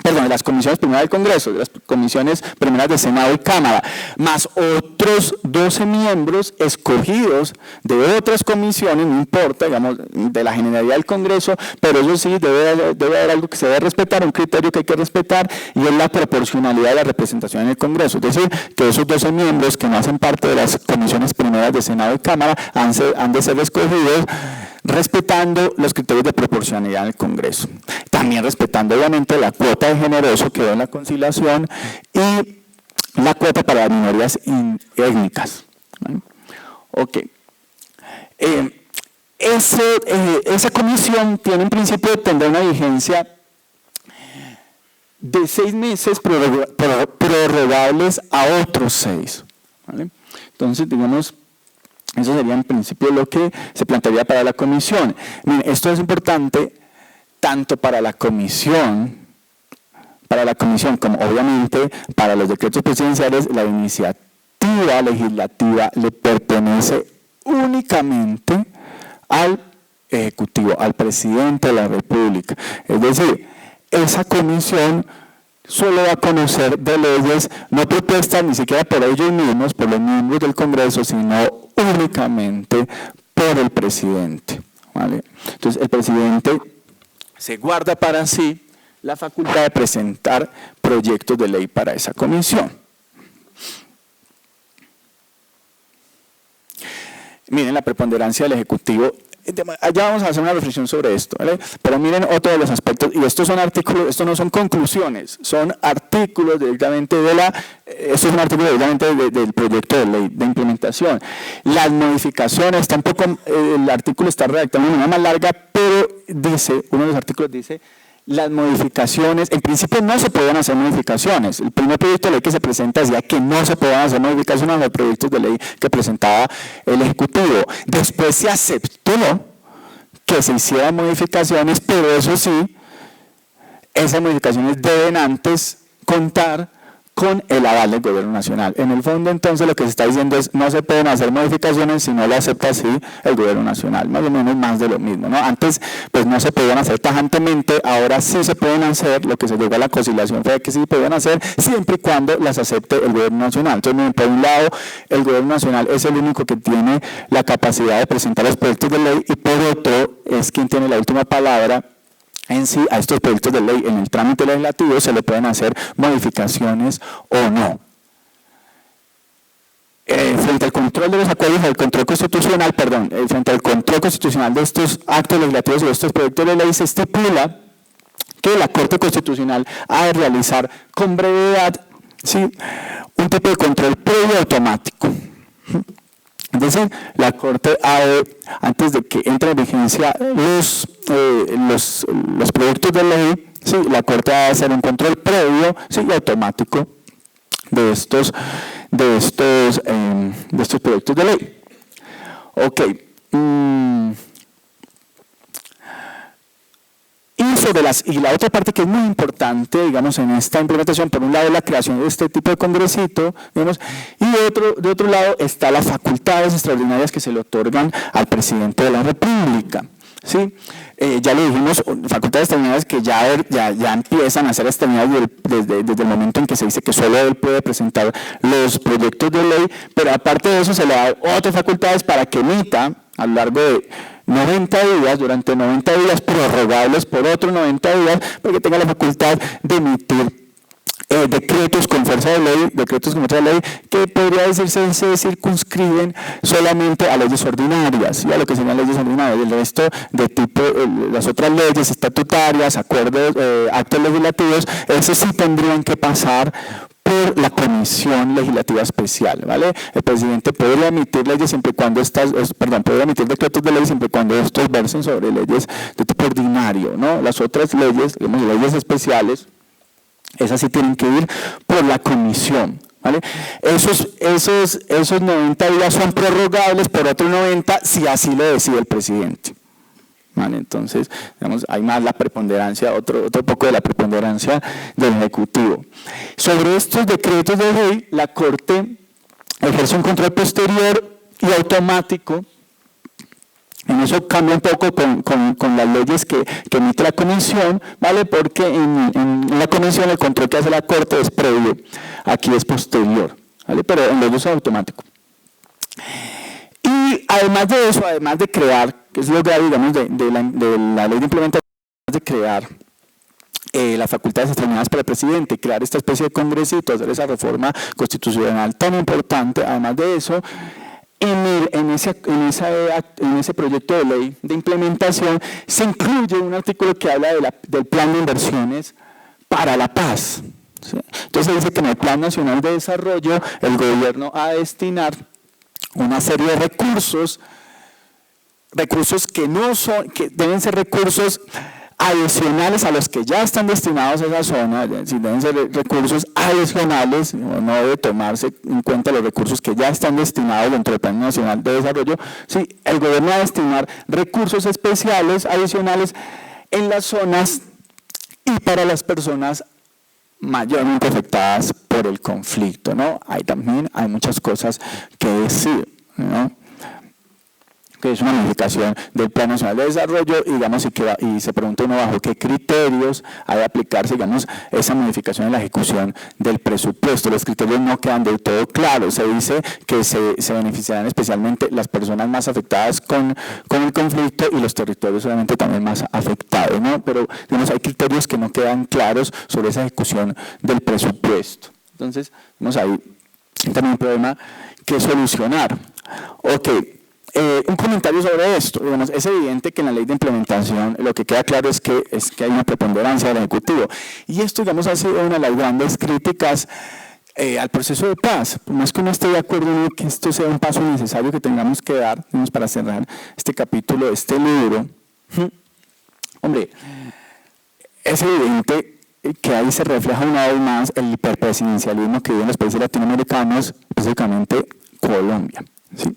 Speaker 3: perdón, de las comisiones primeras del Congreso, de las comisiones primeras de Senado y Cámara, más otros 12 miembros escogidos de otras comisiones, no importa, digamos, de la Generalidad del Congreso, pero eso sí, debe haber algo que se debe respetar, un criterio que hay que respetar, y es la proporcionalidad de la representación en el Congreso, es decir, que esos 12 miembros que no hacen parte de las comisiones primeras de Senado y Cámara han de ser escogidos respetando los criterios de proporcionalidad en el Congreso. También respetando obviamente la cuota de género, eso quedó en la conciliación, y la cuota para las minorías étnicas. Ok. Esa comisión tiene en principio, tendrá una vigencia de 6 meses prorrogables a otros 6. ¿Vale? Entonces, digamos, eso sería en principio lo que se plantearía para la comisión. Miren, esto es importante tanto para la comisión como obviamente para los decretos presidenciales. La iniciativa legislativa le pertenece únicamente al Ejecutivo, al presidente de la República. Es decir, esa comisión solo va a conocer de leyes no propuestas ni siquiera por ellos mismos, por los miembros del Congreso, sino únicamente por el presidente. ¿Vale? Entonces, el presidente se guarda para sí la facultad de presentar proyectos de ley para esa comisión. Miren la preponderancia del Ejecutivo. Ya vamos a hacer una reflexión sobre esto, ¿vale? Pero miren otro de los aspectos, y estos son artículos, estos no son conclusiones, son artículos directamente del proyecto de ley de implementación. Las modificaciones, tampoco el artículo está redactado de una manera más larga, pero dice, uno de los artículos dice, las modificaciones, en principio no se podían hacer modificaciones. El primer proyecto de ley que se presenta decía que no se podían hacer modificaciones a los proyectos de ley que presentaba el Ejecutivo. Después se aceptó que se hicieran modificaciones, pero eso sí, esas modificaciones deben antes contar con el aval del gobierno nacional. En el fondo, entonces, lo que se está diciendo es no se pueden hacer modificaciones si no lo acepta así el gobierno nacional, más o menos más de lo mismo, ¿no? Antes, pues no se podían hacer tajantemente, ahora sí se pueden hacer, lo que se llegó a la conciliación fue que sí podían hacer, siempre y cuando las acepte el gobierno nacional. Entonces, por un lado, el gobierno nacional es el único que tiene la capacidad de presentar los proyectos de ley, y por otro, es quien tiene la última palabra en sí a estos proyectos de ley. En el trámite legislativo se le pueden hacer modificaciones o no. Frente al control de los acuerdos, al control constitucional, frente al control constitucional de estos actos legislativos y de estos proyectos de ley, se estipula que la Corte Constitucional ha de realizar con brevedad, ¿sí?, un tipo de control previo automático. Es decir, la Corte ha de, antes de que entre en vigencia los proyectos de ley, ¿sí?, la Corte ha de hacer un control previo, ¿sí?, y automático de estos proyectos de ley. Ok. Y la otra parte que es muy importante, digamos, en esta implementación, por un lado la creación de este tipo de congresito, digamos, y de otro lado está las facultades extraordinarias que se le otorgan al presidente de la República, ¿sí? Ya lo dijimos, facultades extraordinarias que ya empiezan a ser extraordinarias desde el momento en que se dice que solo él puede presentar los proyectos de ley, pero aparte de eso se le da otras facultades para que emita a lo largo de 90 días, durante 90 días prorrogables por otros 90 días, porque tenga la facultad de emitir decretos con fuerza de ley, que podría decirse se circunscriben solamente a leyes ordinarias, y a lo que serían leyes ordinarias. El resto de tipo, las otras leyes estatutarias, acuerdos, actos legislativos, esos sí tendrían que pasar por la Comisión Legislativa Especial, ¿vale? El presidente podría emitir leyes siempre y cuando podría emitir decretos de ley siempre y cuando estos versen sobre leyes de tipo ordinario, ¿no? Las otras leyes, digamos, leyes especiales, esas sí tienen que ir por la Comisión, ¿vale? Esos 90 días son prorrogables por otros 90 si así lo decide el presidente. ¿Vale? Entonces, digamos, hay más la preponderancia, otro poco de la preponderancia del Ejecutivo. Sobre estos decretos de ley, la Corte ejerce un control posterior y automático. En eso cambia un poco con las leyes que emite la Comisión, ¿vale? Porque en la Comisión el control que hace la Corte es previo, aquí es posterior, ¿vale? Pero en los dos es automático. Y además de eso, además de crear, que es lo grave, digamos, de la ley de implementación, de crear las facultades extraordinarias para el presidente, crear esta especie de congresito, hacer esa reforma constitucional tan importante, además de eso, en ese proyecto de ley de implementación se incluye un artículo que habla del plan de inversiones para la paz, ¿sí? Entonces dice que en el Plan Nacional de Desarrollo el gobierno ha de destinar una serie de recursos que deben ser recursos adicionales a los que ya están destinados a esa zona, es decir, deben ser recursos adicionales, no debe tomarse en cuenta los recursos que ya están destinados dentro del Plan Nacional de Desarrollo. Sí, el gobierno va a destinar recursos especiales adicionales en las zonas y para las personas mayormente afectadas por el conflicto, ¿no? También hay muchas cosas que decir, ¿no? Que es una modificación del Plan Nacional de Desarrollo, y, digamos, y se pregunta uno bajo qué criterios ha de aplicarse, digamos, esa modificación en la ejecución del presupuesto. Los criterios no quedan del todo claros. Se dice que se beneficiarán especialmente las personas más afectadas con el conflicto y los territorios obviamente también más afectados, ¿no? Pero, digamos, hay criterios que no quedan claros sobre esa ejecución del presupuesto. Entonces, vamos ahí también un problema que solucionar. Ok. Un comentario sobre esto. Digamos, es evidente que en la ley de implementación lo que queda claro es que hay una preponderancia del Ejecutivo, y esto, digamos, ha sido una de las grandes críticas al proceso de paz. Por más que uno esté de acuerdo en que esto sea un paso necesario que tengamos que dar, digamos, para cerrar este capítulo de este libro, hombre, es evidente que ahí se refleja una vez más el hiperpresidencialismo que vive en los países latinoamericanos, específicamente Colombia, ¿sí?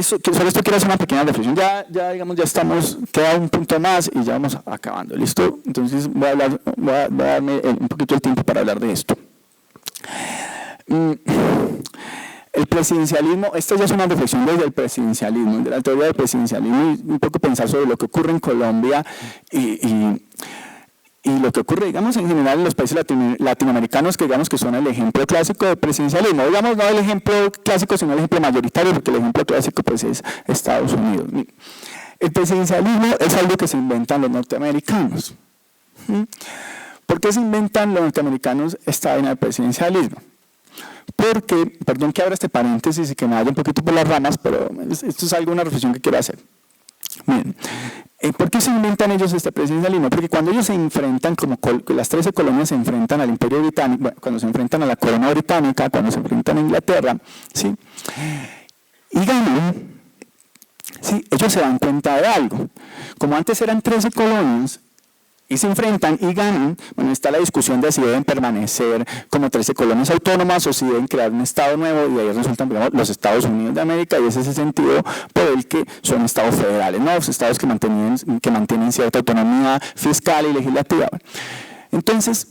Speaker 3: sobre esto quiero hacer una pequeña reflexión. Ya digamos, ya estamos, queda un punto más y ya vamos acabando, ¿listo? Entonces voy a darme un poquito el tiempo para hablar de esto. El presidencialismo, esta ya es una reflexión desde el presidencialismo, de la teoría del presidencialismo, y un poco pensar sobre lo que ocurre en Colombia y lo que ocurre, digamos, en general en los países latinoamericanos, que digamos que son el ejemplo clásico de presidencialismo. Digamos, no el ejemplo clásico, sino el ejemplo mayoritario, porque el ejemplo clásico pues es Estados Unidos. El presidencialismo es algo que se inventan los norteamericanos. ¿Por qué se inventan los norteamericanos esta vaina del presidencialismo? Porque, perdón que abra este paréntesis y que me vaya un poquito por las ramas, pero esto es una reflexión que quiero hacer. Miren, ¿por qué se inventan ellos este presidencialismo? Porque cuando ellos se enfrentan, como las 13 colonias se enfrentan al Imperio Británico, bueno, cuando se enfrentan a la corona británica, cuando se enfrentan a Inglaterra, ¿sí? Y ganan, ¿sí? Ellos se dan cuenta de algo. Como antes eran 13 colonias, y se enfrentan y ganan, bueno, está la discusión de si deben permanecer como 13 colonias autónomas o si deben crear un estado nuevo, y ahí resultan, digamos, los Estados Unidos de América, y es ese sentido por el que son estados federales, ¿no? Los estados que mantienen cierta autonomía fiscal y legislativa. Entonces,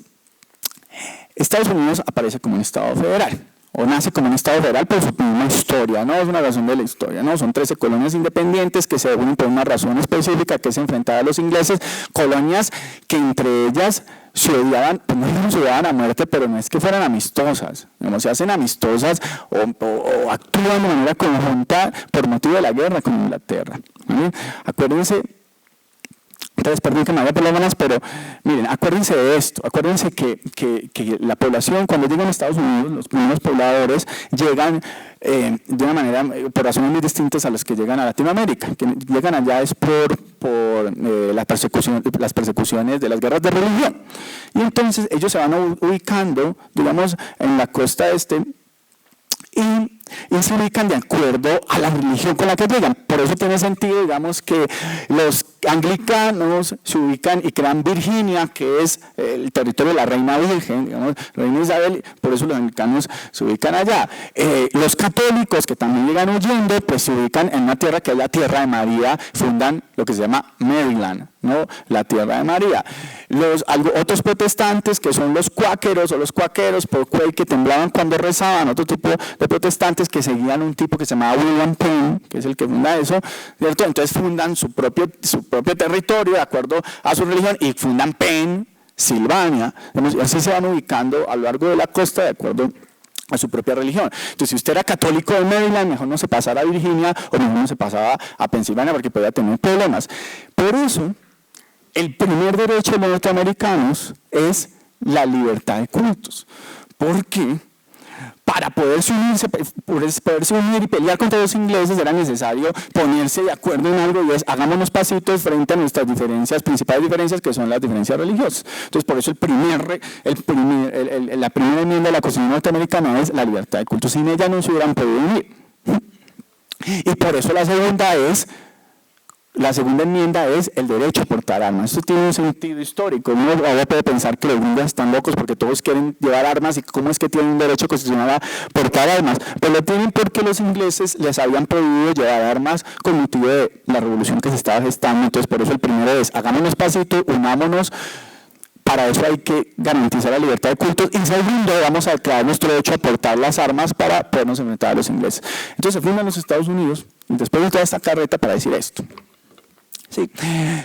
Speaker 3: Estados Unidos aparece como un estado federal, o nace como un estado federal por su misma historia, no es una razón de la historia, no, son 13 colonias independientes que se unen por una razón específica, que es enfrentar a los ingleses, colonias que entre ellas se odiaban, pues no se odiaban a muerte, pero no es que fueran amistosas, digamos, se hacen amistosas o actúan de manera conjunta por motivo de la guerra con Inglaterra. ¿Vale? Acuérdense. Entonces, perdón que me vaya por las manos, pero miren, acuérdense de esto, acuérdense que la población, cuando llegan a Estados Unidos, los primeros pobladores llegan de una manera, por razones muy distintas a las que llegan a Latinoamérica, que llegan allá es por las persecuciones de las guerras de religión. Y entonces ellos se van ubicando, digamos, en la costa este, y se ubican de acuerdo a la religión con la que llegan. Por eso tiene sentido, digamos, que los anglicanos se ubican y crean Virginia, que es el territorio de la reina virgen, digamos, reina Isabel, por eso los anglicanos se ubican allá. Los católicos, que también llegan huyendo, pues se ubican en una tierra que es la tierra de María, fundan lo que se llama Maryland, ¿no? La tierra de María. Otros protestantes, que son los cuáqueros o los cuáqueros, por cual que temblaban cuando rezaban, otro tipo de protestantes que seguían un tipo que se llamaba William Penn, que es el que funda eso, ¿cierto? Entonces fundan su propio territorio de acuerdo a su religión y fundan Pennsylvania, y así se van ubicando a lo largo de la costa de acuerdo a su propia religión. Entonces, si usted era católico de Maryland, mejor no se pasara a Virginia o mejor no se pasaba a Pensilvania porque podía tener problemas. Por eso, el primer derecho de los norteamericanos es la libertad de cultos. ¿Por qué? Para poderse unir y pelear contra los ingleses era necesario ponerse de acuerdo en algo, y es hagámonos pasitos frente a nuestras principales diferencias, que son las diferencias religiosas. Entonces, por eso la primera enmienda de la Constitución norteamericana es la libertad de culto. Sin ella no se hubieran podido unir. Y por eso la segunda enmienda es el derecho a portar armas. Esto tiene un sentido histórico. Uno ahora puede pensar que los gringos están locos porque todos quieren llevar armas y cómo es que tienen un derecho constitucional a portar armas. Pero lo tienen porque los ingleses les habían prohibido llevar armas con motivo de la revolución que se estaba gestando. Entonces, por eso el primero es, hagámonos pasito, unámonos. Para eso hay que garantizar la libertad de culto. Y segundo, vamos a crear nuestro derecho a portar las armas para podernos enfrentar a los ingleses. Entonces se fundan los Estados Unidos, y después de toda esta carreta para decir esto. Sí,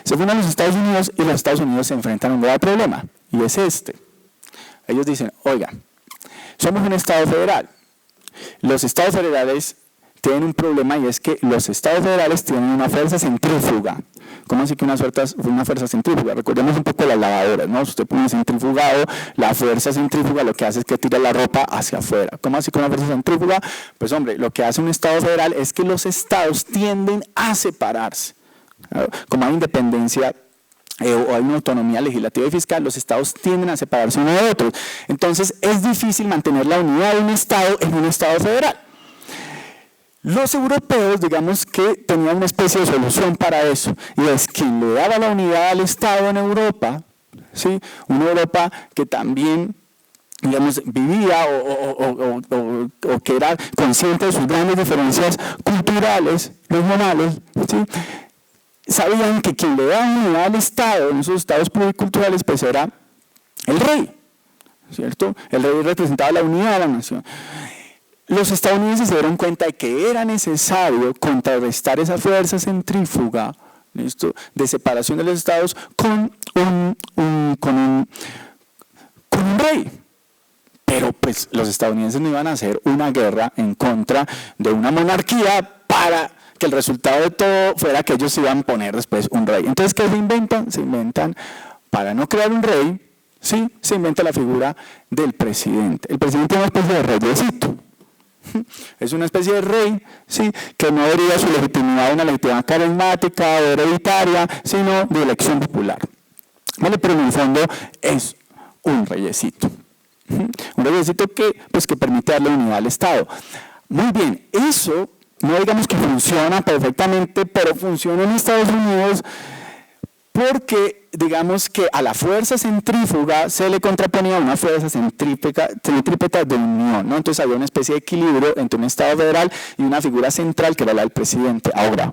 Speaker 3: se fundan los Estados Unidos y los Estados Unidos se enfrentan a un grave problema, y es este. Ellos dicen, oiga, somos un Estado federal. Los Estados federales tienen un problema, y es que los Estados federales tienen una fuerza centrífuga. ¿Cómo así que una fuerza centrífuga? Recordemos un poco las lavadoras, ¿no? Usted pone centrifugado, la fuerza centrífuga lo que hace es que tira la ropa hacia afuera. ¿Cómo así con una fuerza centrífuga? Pues hombre, lo que hace un Estado federal es que los estados tienden a separarse. Como hay independencia o hay una autonomía legislativa y fiscal, los estados tienden a separarse uno de otros. Entonces es difícil mantener la unidad de un estado en un estado federal. Los europeos, digamos que tenían una especie de solución para eso, y es quien le daba la unidad al Estado en Europa, ¿sí? Una Europa que también digamos, vivía o que era consciente de sus grandes diferencias culturales, regionales, ¿sí? Sabían que quien le daba unidad al Estado, en esos estados pluriculturales, pues era el rey, ¿cierto? El rey representaba la unidad de la nación. Los estadounidenses se dieron cuenta de que era necesario contrarrestar esa fuerza centrífuga, ¿listo?, de separación de los estados con un rey. Pero pues los estadounidenses no iban a hacer una guerra en contra de una monarquía para que el resultado de todo fuera que ellos se iban a poner después un rey. Entonces, ¿qué se inventan? Se inventan, para no crear un rey, ¿sí?, se inventa la figura del presidente. El presidente es una especie de reyesito. Es una especie de rey, ¿sí?, que no debería su legitimidad una legitimidad carismática o hereditaria, sino de elección popular. ¿Vale? Pero en el fondo es un reyesito. Un reyesito que permite darle unidad al Estado. Muy bien, eso no digamos que funciona perfectamente, pero funciona en Estados Unidos porque digamos que a la fuerza centrífuga se le contraponía una fuerza centrípeta de unión, ¿no? Entonces había una especie de equilibrio entre un Estado federal y una figura central que era la del presidente. Ahora,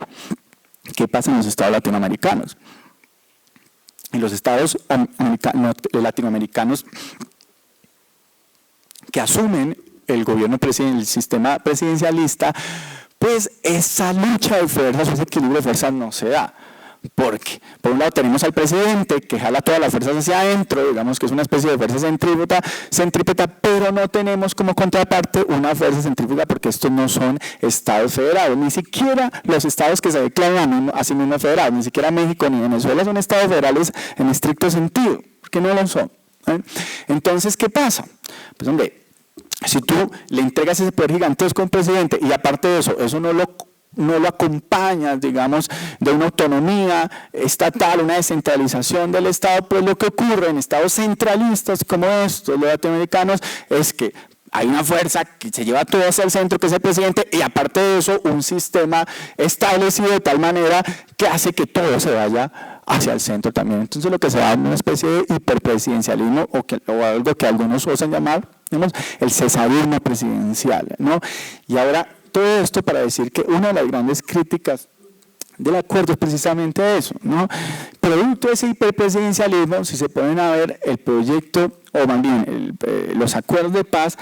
Speaker 3: ¿qué pasa en los estados latinoamericanos? En los estados latinoamericanos que asumen el gobierno el sistema presidencialista, pues esa lucha de fuerzas, ese equilibrio de fuerzas no se da. Porque, por un lado, tenemos al presidente que jala todas las fuerzas hacia adentro, digamos que es una especie de fuerza centrípeta, pero no tenemos como contraparte una fuerza centrífuga porque estos no son estados federados, ni siquiera los estados que se declaran a sí mismos federados, ni siquiera México ni Venezuela son estados federales en estricto sentido, porque no lo son. Entonces, ¿qué pasa? Pues hombre, si tú le entregas ese poder gigantesco a un presidente y aparte de eso no lo acompañas, digamos, de una autonomía estatal, una descentralización del Estado, pues lo que ocurre en estados centralistas como estos, los latinoamericanos, es que hay una fuerza que se lleva todo hacia el centro, que es el presidente, y aparte de eso, un sistema establecido de tal manera que hace que todo se vaya hacia el centro también. Entonces lo que se da es una especie de hiperpresidencialismo o algo que algunos osan llamar, digamos, el cesarismo presidencial, ¿no? Y ahora, todo esto para decir que una de las grandes críticas del acuerdo es precisamente eso, ¿no? Producto de ese hiperpresidencialismo, si se ponen a ver el proyecto, o más bien los acuerdos de paz,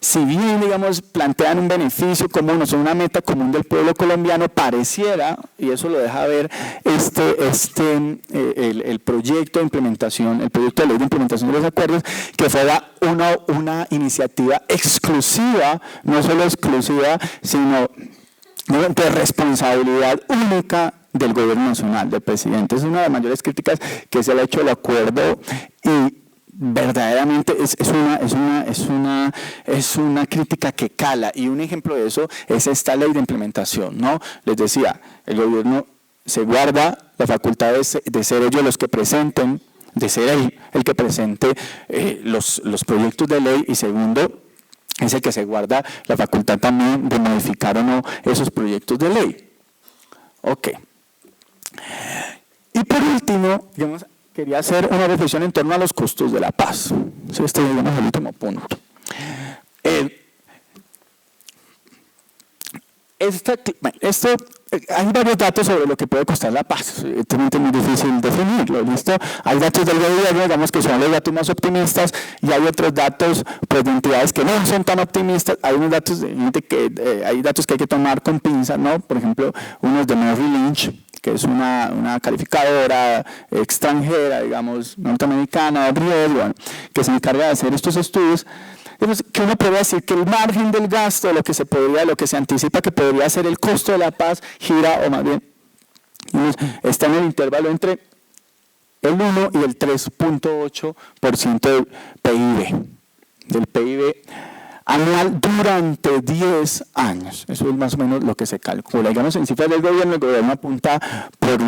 Speaker 3: si bien, digamos, plantean un beneficio común, o son una meta común del pueblo colombiano, pareciera, y eso lo deja ver el proyecto de implementación, el proyecto de ley de implementación de los acuerdos, que fuera una iniciativa exclusiva, no solo exclusiva, sino de responsabilidad única del gobierno nacional, del presidente. Es una de las mayores críticas que se le ha hecho al acuerdo y verdaderamente es una crítica que cala, y un ejemplo de eso es esta ley de implementación, ¿no? Les decía, el gobierno se guarda la facultad de ser ellos los que presenten, de ser él el que presente los proyectos de ley, y segundo, es el que se guarda la facultad también de modificar o no esos proyectos de ley. Ok. Y por último, digamos, quería hacer una reflexión en torno a los costos de la paz. Este es, digamos, el último punto. Hay varios datos sobre lo que puede costar la paz. Es muy difícil definirlo, ¿listo? Hay datos del gobierno, digamos, que son los datos más optimistas, y hay otros datos, pues, de entidades que no son tan optimistas. Hay unos datos hay datos que hay que tomar con pinzas, ¿no? Por ejemplo, uno es de Merrill Lynch, que es una calificadora extranjera, digamos, norteamericana, de riesgo, que se encarga de hacer estos estudios. Que uno podría decir que el margen del gasto, lo que se anticipa que podría ser el costo de la paz, gira, o más bien, está en el intervalo entre el 1 y el 3.8% del PIB anual durante 10 años. Eso es más o menos lo que se calcula. Digamos, en cifras del gobierno, el gobierno apunta por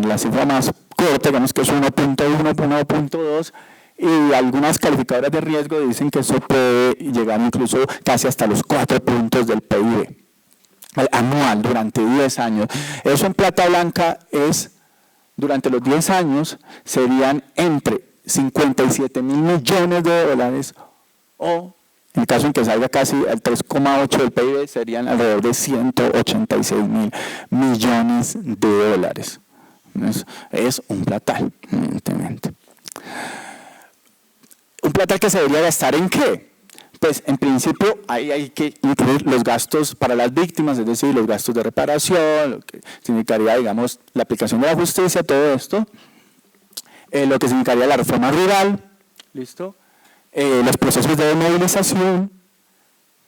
Speaker 3: la cifra más corta, digamos que es 1.1, 1.2, y algunas calificadoras de riesgo dicen que eso puede llegar incluso casi hasta los 4 puntos del PIB anual durante 10 años. Eso en plata blanca durante los 10 años, serían entre 57.000 millones de dólares o en el caso en que salga casi el 3,8 del PIB, serían alrededor de 186.000 millones de dólares. Es un platal, evidentemente. ¿Un platal que se debería gastar en qué? Pues en principio hay que incluir los gastos para las víctimas, es decir, los gastos de reparación, lo que significaría, digamos, la aplicación de la justicia, todo esto, lo que significaría la reforma rural, ¿listo? Los procesos de desmovilización,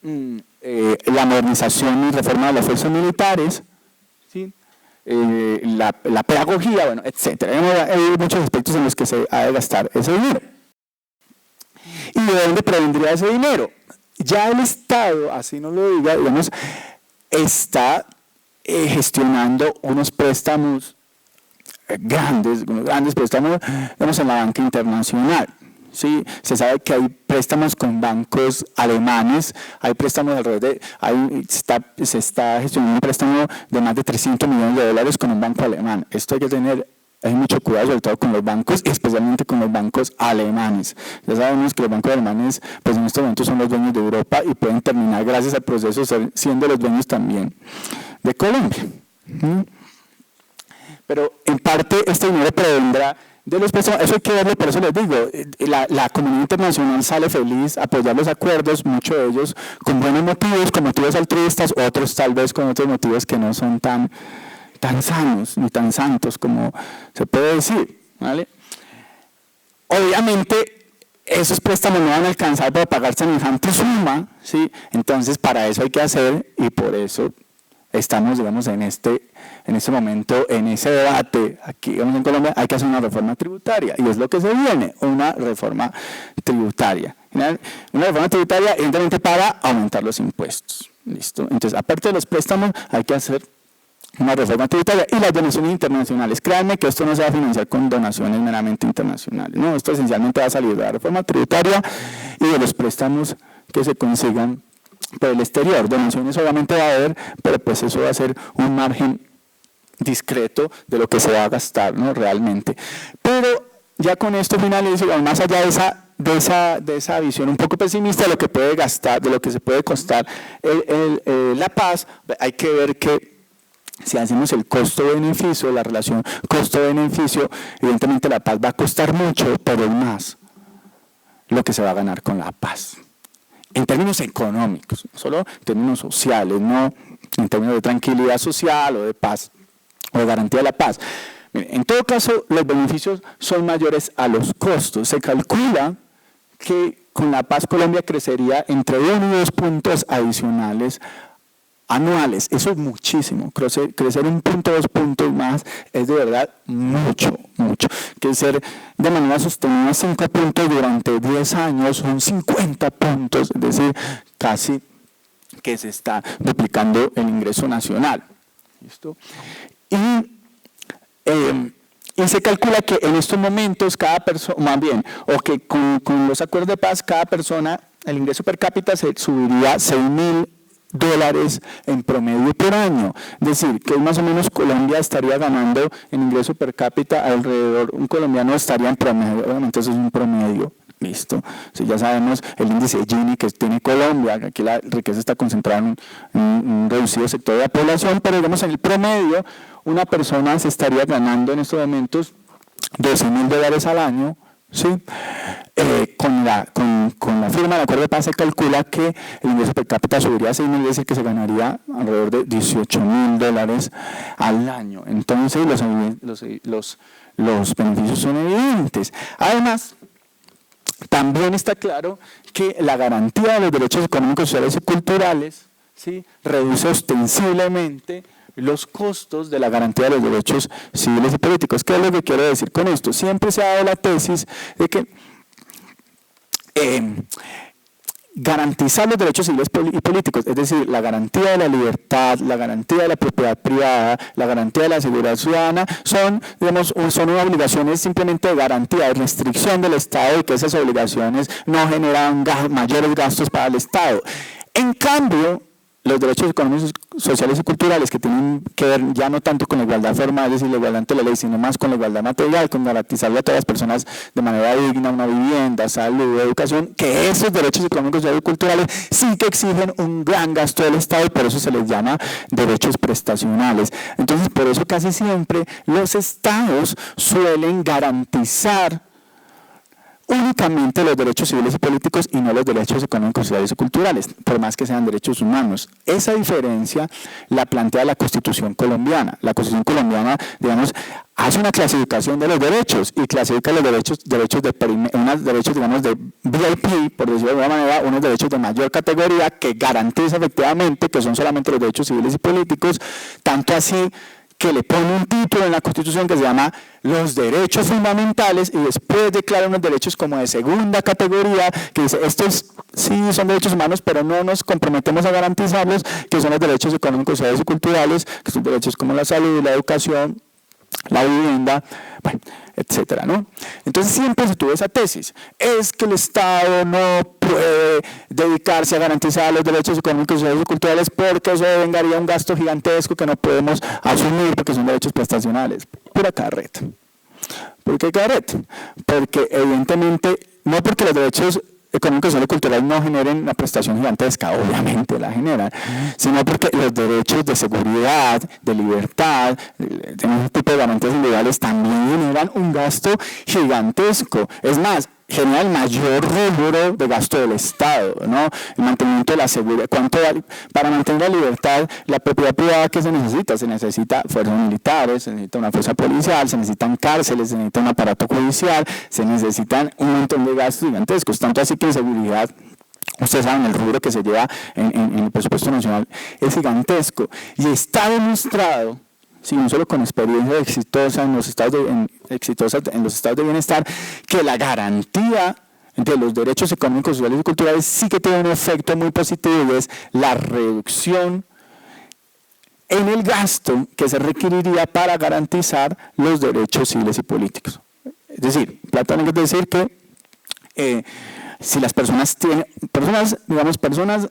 Speaker 3: la modernización y reforma de las fuerzas militares, ¿sí? La pedagogía, bueno, etcétera. Hay muchos aspectos en los que se ha de gastar ese dinero. ¿Y de dónde provendría ese dinero? Ya el Estado, así nos lo diga, digamos, está gestionando unos préstamos unos grandes préstamos, digamos, en la banca internacional. ¿Sí? Se sabe que hay préstamos con bancos alemanes, hay préstamos alrededor de, se está gestionando un préstamo de más de 300 millones de dólares con un banco alemán. Esto hay mucho cuidado, sobre todo con los bancos, especialmente con los bancos alemanes. Ya sabemos que los bancos alemanes, pues en estos momentos son los dueños de Europa y pueden terminar, gracias al proceso, siendo los dueños también de Colombia. Pero en parte este dinero provendrá de los préstamos. Eso hay que verlo, por eso les digo, la comunidad internacional sale feliz a apoyar los acuerdos, muchos de ellos con buenos motivos, con motivos altruistas, otros tal vez con otros motivos que no son tan sanos ni tan santos como se puede decir, ¿vale? Obviamente esos préstamos no van a alcanzar para pagar semejante suma, ¿sí? Entonces para eso hay que hacer, y por eso estamos, digamos, en este momento, en ese debate, aquí digamos, en Colombia, hay que hacer una reforma tributaria, y es lo que se viene, una reforma tributaria. Una reforma tributaria, evidentemente, para aumentar los impuestos. ¿Listo? Entonces, aparte de los préstamos, hay que hacer una reforma tributaria. Y las donaciones internacionales, créanme que esto no se va a financiar con donaciones meramente internacionales, no, esto esencialmente va a salir de la reforma tributaria y de los préstamos que se consigan por el exterior. Donaciones obviamente va a haber, pero pues eso va a ser un margen discreto de lo que se va a gastar, ¿no? Realmente. Pero ya con esto finalizo, más allá de esa visión un poco pesimista de lo que puede gastar, de lo que se puede costar la paz, hay que ver que si hacemos el costo-beneficio, la relación costo-beneficio, evidentemente la paz va a costar mucho, pero es más lo que se va a ganar con la paz. En términos económicos, no solo en términos sociales, no en términos de tranquilidad social o de paz o de garantía de la paz. En todo caso, los beneficios son mayores a los costos. Se calcula que con la paz Colombia crecería entre 1 y 2 puntos adicionales anuales. Eso es muchísimo. Crecer 1 punto, 2 puntos más es de verdad mucho, mucho. Crecer de manera sostenida 5 puntos durante 10 años son 50 puntos, es decir, casi que se está duplicando el ingreso nacional. ¿Listo? Y se calcula que en estos momentos cada persona, más bien, o que con los acuerdos de paz, cada persona, el ingreso per cápita se subiría $6.000 en promedio por año. Es decir, que más o menos Colombia estaría ganando en ingreso per cápita alrededor, un colombiano estaría en promedio, obviamente eso es un promedio. Listo. Si ya sabemos el índice Gini que tiene Colombia, que aquí la riqueza está concentrada en un reducido sector de la población, pero digamos en el promedio una persona se estaría ganando en estos momentos $12.000 al año, ¿sí? Con la firma del acuerdo de paz se calcula que el ingreso per cápita subiría a 6.000, es decir, que se ganaría alrededor de $18.000 al año. Entonces los beneficios son evidentes. Además, también está claro que la garantía de los derechos económicos, sociales y culturales, ¿sí?, reduce ostensiblemente los costos de la garantía de los derechos civiles y políticos. ¿Qué es lo que quiero decir con esto? Siempre se ha dado la tesis de que garantizar los derechos civiles y políticos, es decir, la garantía de la libertad, la garantía de la propiedad privada, la garantía de la seguridad ciudadana, son obligaciones simplemente de garantía, de restricción del Estado, y que esas obligaciones no generan mayores gastos para el Estado. En cambio, los derechos económicos, sociales y culturales que tienen que ver ya no tanto con la igualdad formal, es decir, la igualdad ante la ley, sino más con la igualdad material, con garantizarle a todas las personas de manera digna una vivienda, salud, educación, que esos derechos económicos, sociales y culturales sí que exigen un gran gasto del Estado y por eso se les llama derechos prestacionales. Entonces, por eso casi siempre los Estados suelen garantizar únicamente los derechos civiles y políticos y no los derechos económicos, sociales y culturales, por más que sean derechos humanos. Esa diferencia la plantea la Constitución colombiana. La Constitución colombiana, digamos, hace una clasificación de los derechos y clasifica los derechos unos derechos, digamos, de VIP, por decirlo de alguna manera, unos derechos de mayor categoría que garantiza efectivamente que son solamente los derechos civiles y políticos, tanto así que le pone un título en la Constitución que se llama los derechos fundamentales y después declara unos derechos como de segunda categoría que dice estos sí son derechos humanos pero no nos comprometemos a garantizarlos, que son los derechos económicos, sociales y culturales, que son derechos como la salud, la educación, la vivienda, bueno, etcétera, ¿no? Entonces siempre se tuvo esa tesis, es que el Estado no puede dedicarse a garantizar los derechos económicos, sociales y culturales porque eso vengaría un gasto gigantesco que no podemos asumir porque son derechos prestacionales. Pura carreta. ¿Por qué carreta? Porque evidentemente, no porque los derechos económicos, sociales y culturales no generen una prestación gigantesca, obviamente la generan, sino porque los derechos de seguridad, de libertad, de ese tipo de garantías individuales también generan un gasto gigantesco. Es más, genera el mayor rubro de gasto del Estado, ¿no? El mantenimiento de la seguridad. ¿Cuánto vale? Para mantener la libertad, la propiedad privada que se necesita? Se necesita fuerzas militares, se necesita una fuerza policial, se necesitan cárceles, se necesita un aparato judicial, se necesitan un montón de gastos gigantescos, tanto así que en seguridad, ustedes saben, el rubro que se lleva en el presupuesto nacional es gigantesco y está demostrado, sí, no solo con experiencia exitosa en los estados de bienestar, que la garantía de los derechos económicos, sociales y culturales sí que tiene un efecto muy positivo y es la reducción en el gasto que se requeriría para garantizar los derechos civiles y políticos. Es decir, Platón quiere decir que si las personas tienen, personas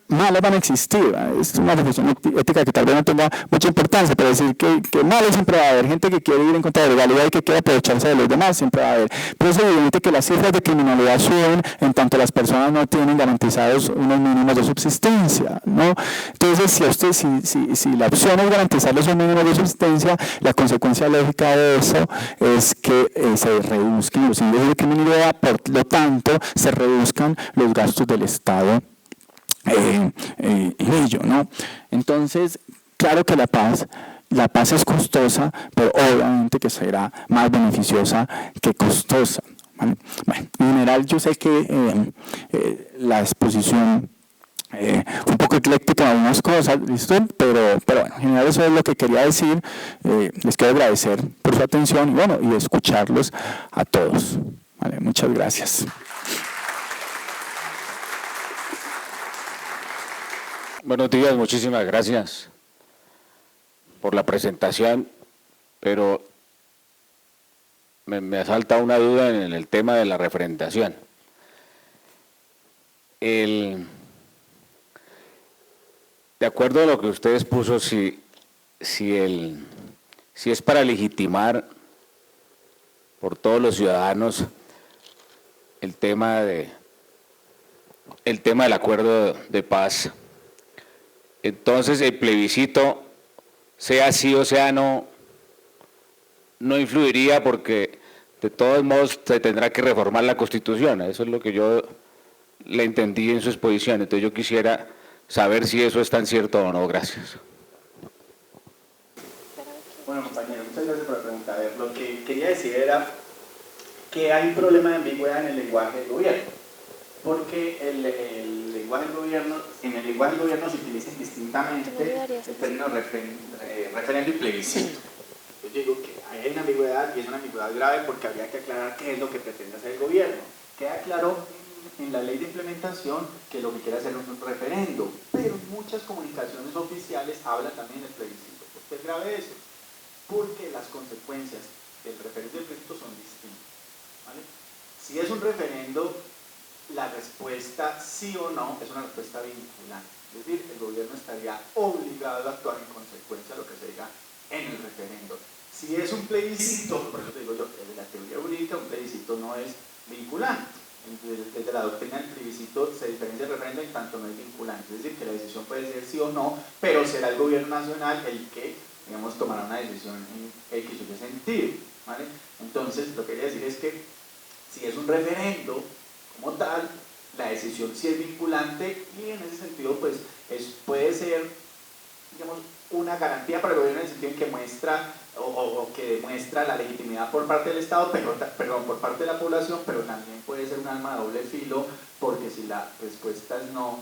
Speaker 3: malas van a existir, es una reflexión ética que tal vez no tenga mucha importancia, pero decir que malos siempre va a haber, gente que quiere ir en contra de la legalidad y que quiere aprovecharse de los demás siempre va a haber, pero es evidente que las cifras de criminalidad suben en tanto las personas no tienen garantizados unos mínimos de subsistencia, ¿no? Entonces, si la opción es garantizarles un mínimo de subsistencia, la consecuencia lógica de eso es que se reduzcan los índices de criminalidad, por lo tanto, se reduzcan los gastos del Estado en ello, ¿no? Entonces, claro que la paz es costosa, pero obviamente que será más beneficiosa que costosa, ¿vale? Bueno, en general yo sé que la exposición fue un poco ecléctica en algunas cosas, ¿listo? Pero bueno, en general eso es lo que quería decir. Les quiero agradecer por su atención y bueno, y escucharlos a todos. ¿Vale? Muchas gracias.
Speaker 4: Buenos días, muchísimas gracias por la presentación, pero me asalta una duda en el tema de la referendación. De acuerdo a lo que usted expuso, si es para legitimar por todos los ciudadanos el tema del acuerdo de paz, entonces el plebiscito, sea sí o sea no influiría porque de todos modos se tendrá que reformar la Constitución. Eso es lo que yo le entendí en su exposición. Entonces yo quisiera saber si eso es tan cierto o no. Gracias.
Speaker 3: Bueno, compañero, muchas gracias por la pregunta. A ver, lo que quería decir era que hay un problema de ambigüedad en el lenguaje del gobierno, porque en el lenguaje del gobierno se utiliza indistintamente el término referendo y plebiscito. Yo digo que hay una ambigüedad y es una ambigüedad grave porque habría que aclarar qué es lo que pretende hacer el gobierno. Queda claro en la ley de implementación que lo que quiere hacer es un referendo, pero muchas comunicaciones oficiales hablan también del plebiscito. ¿Por qué es grave eso? Porque las consecuencias del referendo y del plebiscito son distintas, ¿vale? Si es un referendo,
Speaker 2: la respuesta sí o no es una respuesta vinculante. Es decir, el gobierno estaría obligado a actuar en consecuencia de lo que se diga en el referendo. Si es un plebiscito, por eso te digo yo, desde la teoría jurídica un plebiscito no es vinculante. Desde la doctrina del plebiscito se diferencia el referendo en tanto no es vinculante. Es decir, que la decisión puede ser sí o no, pero será el gobierno nacional el que, digamos, tomará una decisión en X o Y sentido, ¿vale? Entonces, lo que quería decir es que si es un referendo como tal, la decisión sí es vinculante y en ese sentido pues puede ser, digamos, una garantía para el gobierno en el sentido en que muestra o que demuestra la legitimidad por parte del Estado, perdón, por parte de la población, pero también puede ser un arma de doble filo, porque si la respuesta es no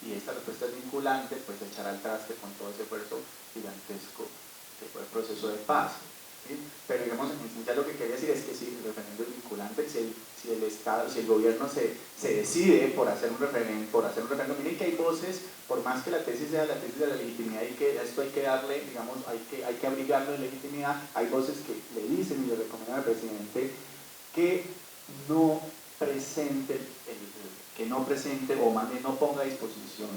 Speaker 2: y esta respuesta es vinculante, pues echará al traste con todo ese esfuerzo gigantesco que fue el proceso de paz. ¿Sí? Pero digamos, en esencial lo que quería decir es que si el referendo es vinculante, si el Estado, si el gobierno se decide por hacer un referendo, miren que hay voces, por más que la tesis sea la tesis de la legitimidad y que esto hay que darle, digamos, hay que abrigarlo de legitimidad, hay voces que le dicen y le recomiendan al presidente que no presente, o más bien no ponga a disposición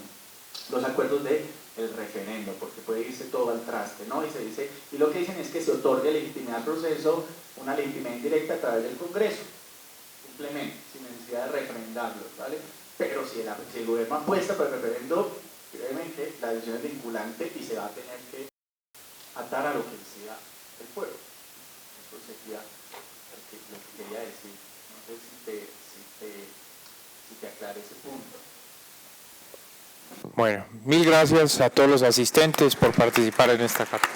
Speaker 2: los acuerdos de el referendo, porque puede irse todo al traste, ¿no? Y lo que dicen es que se otorgue legitimidad al proceso, una legitimidad indirecta a través del Congreso, simplemente, sin necesidad de refrendarlo, ¿vale? Pero si el gobierno apuesta por el referendo, obviamente la decisión es vinculante y se va a tener que atar a lo que decida el pueblo. Eso sería lo que quería decir. No sé si te aclaré ese punto.
Speaker 1: Bueno, mil gracias a todos los asistentes por participar en esta carta.